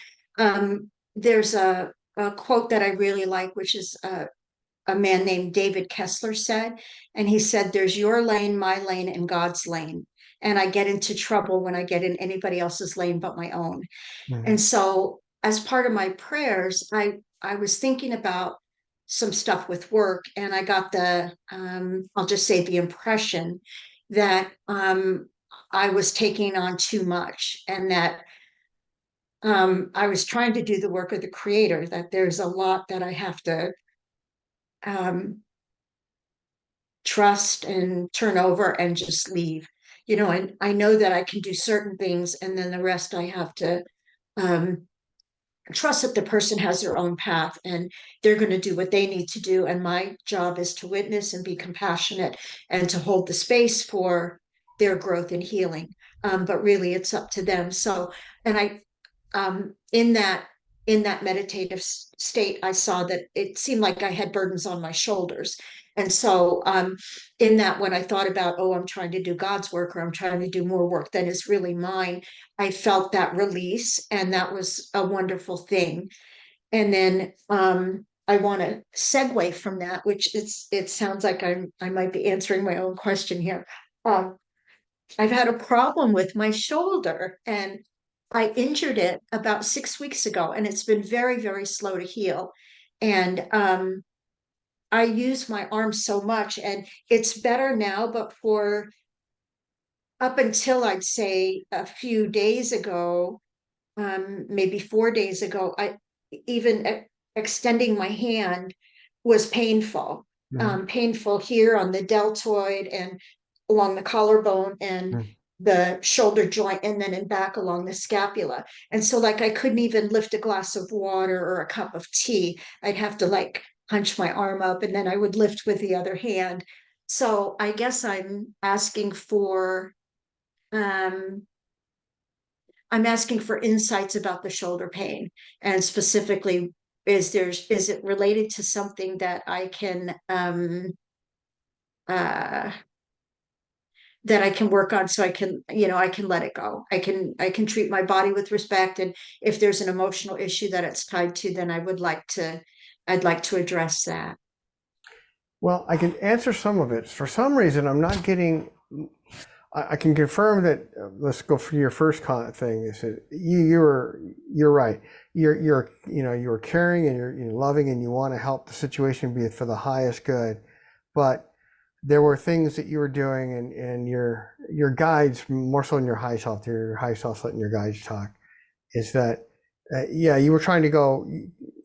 there's a quote that I really like, which is a man named David Kessler said, and he said, "There's your lane, my lane, and God's lane." And I get into trouble when I get in anybody else's lane but my own. And so as part of my prayers, I was thinking about some stuff with work, and I got I'll just say the impression that I was taking on too much, and that I was trying to do the work of the creator, that there's a lot that I have to trust and turn over and just leave. You know, and I know that I can do certain things, and then the rest I have to trust that the person has their own path and they're going to do what they need to do. And my job is to witness and be compassionate and to hold the space for their growth and healing. But really, it's up to them. So, and I, in that meditative state, I saw that it seemed like I had burdens on my shoulders. And so, in that, when I thought about, oh, I'm trying to do God's work, or I'm trying to do more work than is really mine, I felt that release, and that was a wonderful thing. And then I want to segue from that, which it sounds like I might be answering my own question here. I've had a problem with my shoulder, and I injured it about 6 weeks ago, and it's been very, very slow to heal. And I use my arm so much, and it's better now, but for up until I'd say a few days ago, maybe 4 days ago, I even extending my hand was painful. Painful here on the deltoid and along the collarbone and the shoulder joint, and then in back along the scapula. And so like I couldn't even lift a glass of water or a cup of tea. I'd have to like hunch my arm up, and then I would lift with the other hand. So I guess um I'm asking for insights about the shoulder pain, and specifically, is it related to something that I can uh that I can work on, so I can, I can let it go. I can treat my body with respect, and if there's an emotional issue that it's tied to, then I'd like to address that. Well, I can answer some of it. For some reason, I'm not getting. I can confirm that. Let's go for your first thing. Is that you're right. You're caring and you're loving, and you want to help the situation be for the highest good, but there were things that you were doing, and your guides, more so in your high self, letting your guides talk, is that you were trying to go.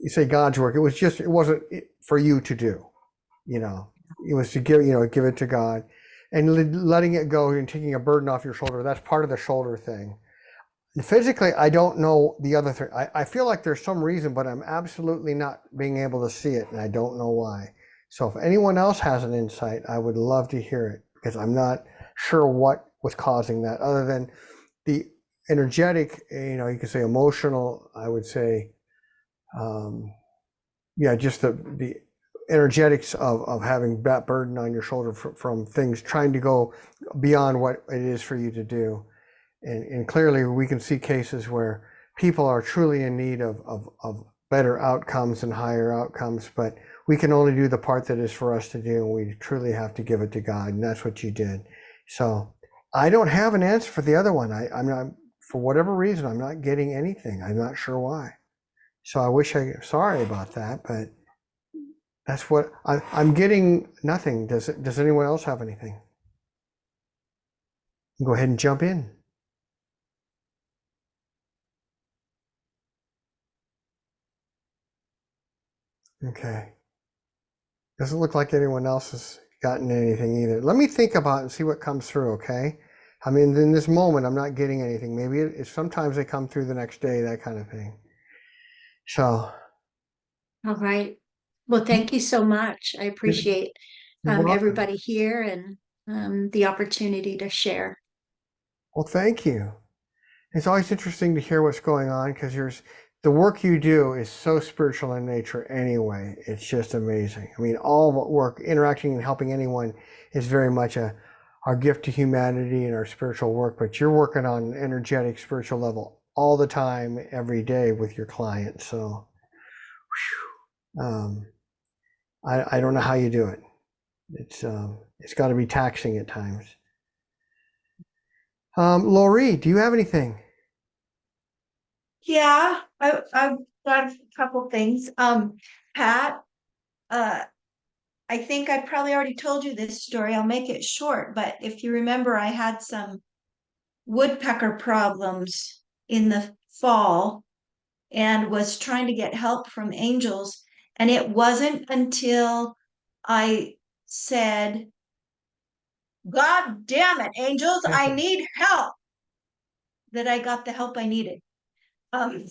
You say God's work. It wasn't for you to do. It was to give it to God, and letting it go and taking a burden off your shoulder. That's part of the shoulder thing. And physically, I don't know the other thing. I feel like there's some reason, but I'm absolutely not being able to see it, and I don't know why. So if anyone else has an insight, I would love to hear it, because I'm not sure what was causing that, other than the energetic, you could say emotional, I would say, just the energetics of having that burden on your shoulder from things trying to go beyond what it is for you to do. And clearly we can see cases where people are truly in need of better outcomes and higher outcomes, but we can only do the part that is for us to do, and we truly have to give it to God, and that's what you did. So I don't have an answer for the other one. I'm not, for whatever reason, I'm not getting anything. I'm not sure why. So sorry about that, but that's what I'm getting. Nothing. Does anyone else have anything? Go ahead and jump in. Okay. Doesn't look like anyone else has gotten anything either. Let me think about it and see what comes through, okay? I mean, in this moment, I'm not getting anything. Maybe sometimes they come through the next day, that kind of thing. So. All right. Well, thank you so much. I appreciate everybody here and the opportunity to share. Well, thank you. It's always interesting to hear what's going on, because the work you do is so spiritual in nature anyway. It's just amazing. I mean, all work, interacting and helping anyone, is very much our gift to humanity and our spiritual work, but you're working on an energetic spiritual level all the time, every day with your clients. So I don't know how you do it. It's got to be taxing at times. Loree, do you have anything? Yeah, I've got a couple things. Pat, I think I probably already told you this story. I'll make it short, but if you remember, I had some woodpecker problems in the fall and was trying to get help from angels. And it wasn't until I said, God damn it, angels, I need help. That I got the help I needed. And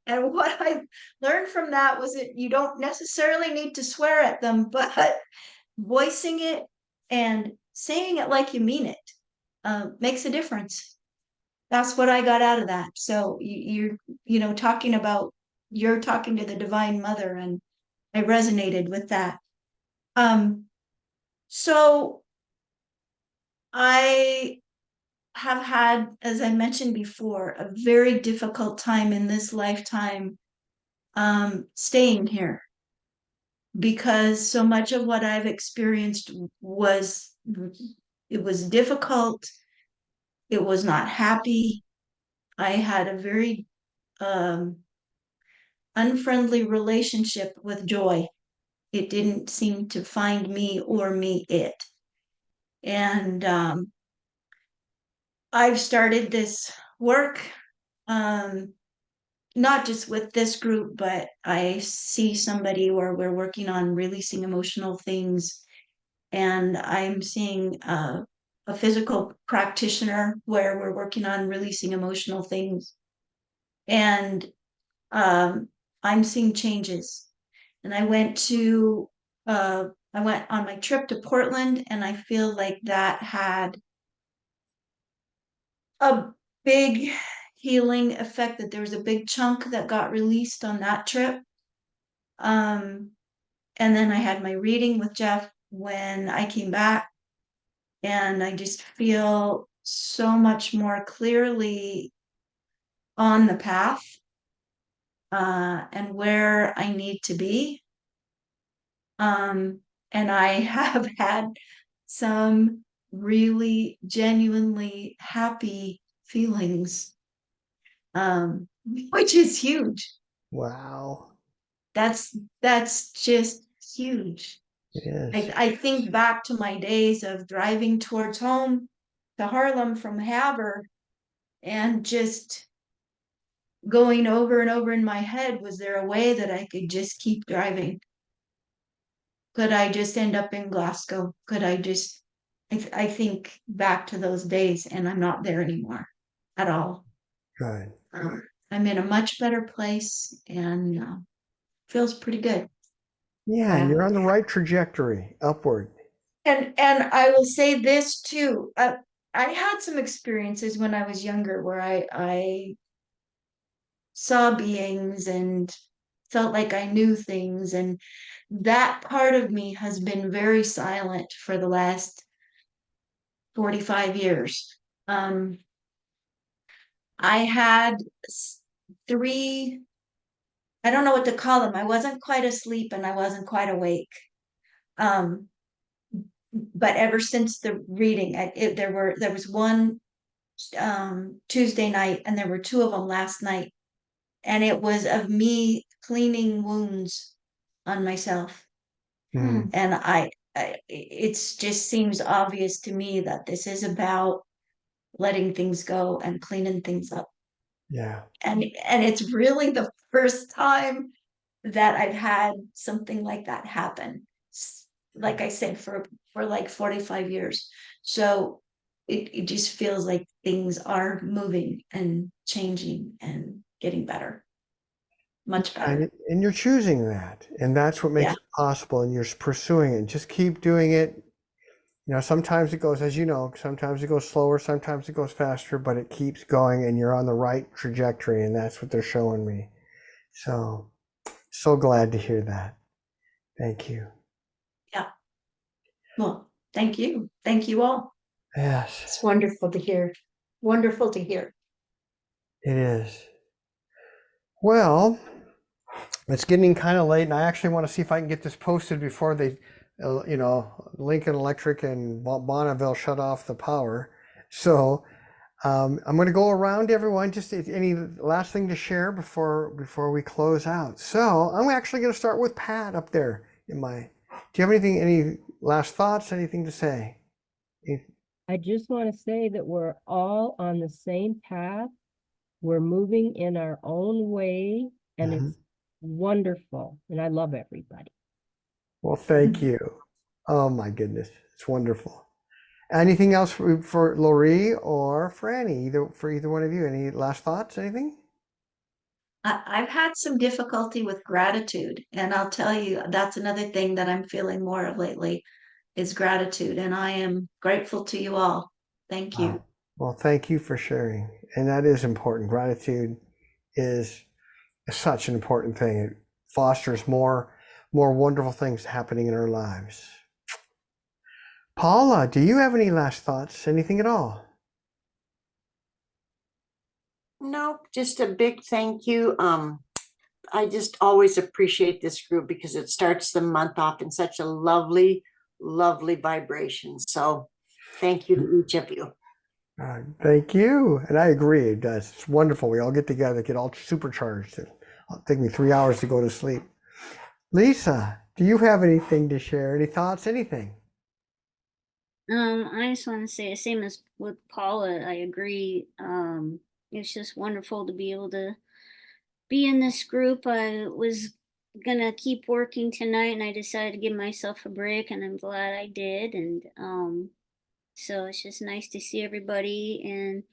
what I learned from that was that you don't necessarily need to swear at them, but voicing it and saying it like you mean it makes a difference. That's what I got out of that. So you're talking about, you're talking to the Divine Mother, and I resonated with that. So I have had, as I mentioned before, a very difficult time in this lifetime staying here, because so much of what I've experienced was, it was difficult. It was not happy. I had a very unfriendly relationship with joy. It didn't seem to find me or me it. And I've started this work, not just with this group, but I see somebody where we're working on releasing emotional things. And I'm seeing a physical practitioner where we're working on releasing emotional things. And I'm seeing changes. And I went on my trip to Portland, and I feel like that had a big healing effect, that there was a big chunk that got released on that trip. And then I had my reading with Jeff when I came back, and I just feel so much more clearly on the path and where I need to be. And I have had some really genuinely happy feelings, which is huge. Wow. That's just huge. It is. I think back to my days of driving towards home to Harlem from Havre, and just going over and over in my head, was there a way that I could just keep driving? Could I just end up in Glasgow? Could I just, I think back to those days, and I'm not there anymore at all. Good. I'm in a much better place, and feels pretty good. Yeah, and you're on the right trajectory, upward. And I will say this too. I had some experiences when I was younger where I saw beings and felt like I knew things, and that part of me has been very silent for the last 45 years. I had three, I don't know what to call them. I wasn't quite asleep and I wasn't quite awake. But ever since the reading, there was one Tuesday night, and there were two of them last night, and it was of me cleaning wounds on myself. Mm. And it just seems obvious to me that this is about letting things go and cleaning things up. Yeah. And it's really the first time that I've had something like that happen. Like I said, for like 45 years. So it just feels like things are moving and changing and getting better. Much better. And you're choosing that. And that's what makes it possible. And you're pursuing it. Just keep doing it. You know, sometimes it goes, as you know, sometimes it goes slower, sometimes it goes faster, but it keeps going, and you're on the right trajectory. And that's what they're showing me. So glad to hear that. Thank you. Yeah. Well, thank you. Thank you all. Yes. It's wonderful to hear. Wonderful to hear. It is. Well, it's getting kind of late, and I actually want to see if I can get this posted before they, Lincoln Electric and Bonneville shut off the power. So I'm going to go around everyone. Just any last thing to share before we close out. So I'm actually going to start with Pat up there. Do you have any last thoughts? Anything to say? I just want to say that we're all on the same path. We're moving in our own way, and it's wonderful. And I love everybody. Well, thank you. Oh my goodness, it's wonderful. Anything else for Loree or Franny? Either one of you. Any last thoughts? Anything? I've had some difficulty with gratitude, and I'll tell you, that's another thing that I'm feeling more of lately is gratitude, and I am grateful to you all. Thank you. Well, thank you for sharing, and that is important. Gratitude is such an important thing. It fosters more wonderful things happening in our lives. Paula, do you have any last thoughts? Anything at all? Nope, just a big thank you. I just always appreciate this group because it starts the month off in such a lovely, lovely vibration. So thank you to each of you. Thank you. And I agree. It does. It's wonderful. We all get together, get all supercharged. It'll take me 3 hours to go to sleep. Lisa, do you have anything to share? Any thoughts? Anything? I just want to say the same as with Paula. I agree. It's just wonderful to be able to be in this group. I was gonna keep working tonight, and I decided to give myself a break, and I'm glad I did. And so it's just nice to see everybody. And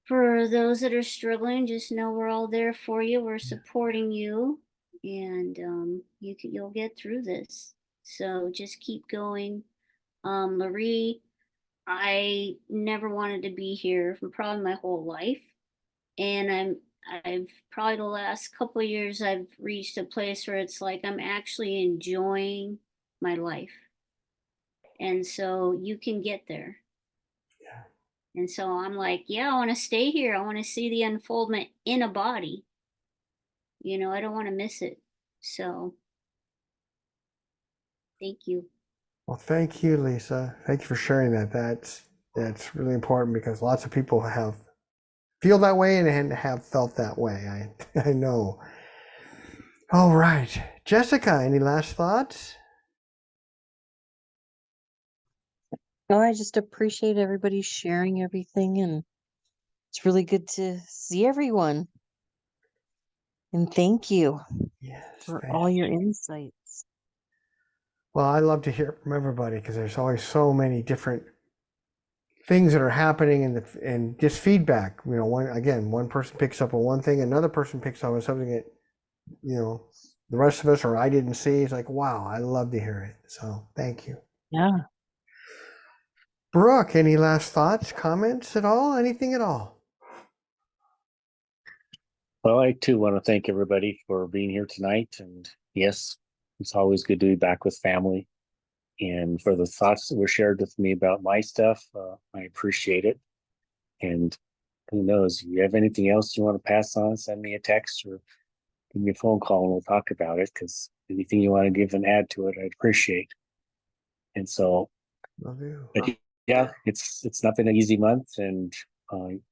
for those that are struggling, just know we're all there for you. We're supporting you, and you'll get through this. So just keep going. Loree, I never wanted to be here for probably my whole life. And I've probably the last couple of years I've reached a place where it's like I'm actually enjoying my life. And so you can get there. Yeah. And so I'm like, yeah, I want to stay here. I want to see the unfoldment in a body. I don't want to miss it. So thank you. Well, thank you, Lisa. Thank you for sharing that. That's really important because lots of people feel that way and have felt that way. I know. All right. Jessica, any last thoughts? No, I just appreciate everybody sharing everything, and it's really good to see everyone. And thank you Yes. for all your insights. Well, I love to hear from everybody because there's always so many different things that are happening and just feedback. One person picks up on one thing, another person picks up on something that the rest of us or I didn't see. It's like, wow, I love to hear it. So thank you. Yeah. Brook, any last thoughts, comments at all? Anything at all? Well, I too want to thank everybody for being here tonight. And yes, it's always good to be back with family. And for the thoughts that were shared with me about my stuff, I appreciate it. And who knows, if you have anything else you want to pass on, send me a text or give me a phone call and we'll talk about it, because anything you want to give and add to it, I'd appreciate. And so, Love you. but yeah, it's not been an easy month, and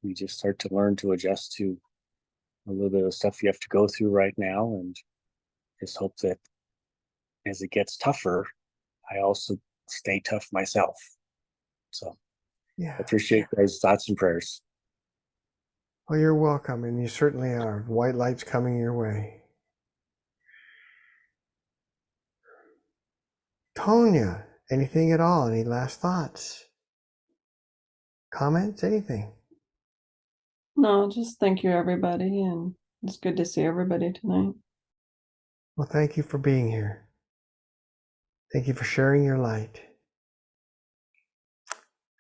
we just start to learn to adjust to a little bit of stuff you have to go through right now, and just hope that as it gets tougher, I also stay tough myself. So Yeah. I appreciate guys' thoughts and prayers. Well, you're welcome, and you certainly are. White light's coming your way. Tonya, anything at all? Any last thoughts? Comments? Anything? No, just thank you, everybody, and it's good to see everybody tonight. Well, thank you for being here. Thank you for sharing your light.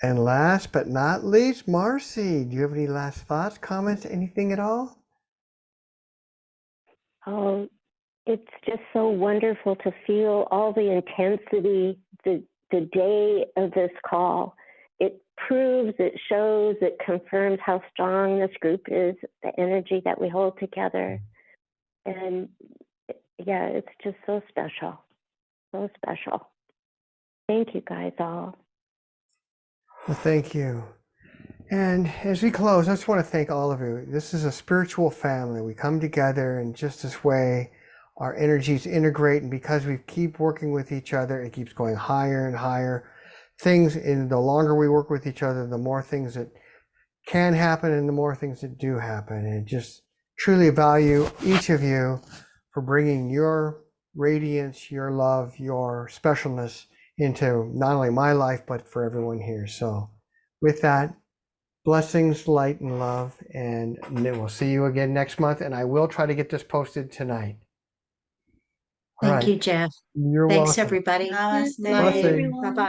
And last but not least, Marci, do you have any last thoughts, comments, anything at all? Oh, it's just so wonderful to feel all the intensity the day of this call. It proves, it shows, it confirms how strong this group is, the energy that we hold together. And yeah, it's just so special. So special. Thank you guys all. Well, thank you. And as we close, I just want to thank all of you. This is a spiritual family. We come together in just this way. Our energies integrate, and because we keep working with each other, it keeps going higher and higher. And the longer we work with each other, the more things that can happen and the more things that do happen. And just truly value each of you for bringing your radiance, your love, your specialness into not only my life, but for everyone here. So with that, blessings, light, and love. And we'll see you again next month. And I will try to get this posted tonight. All Thank right. you, Jeff. You're Thanks, welcome. everybody. Namaste. Blessings. Bye-bye.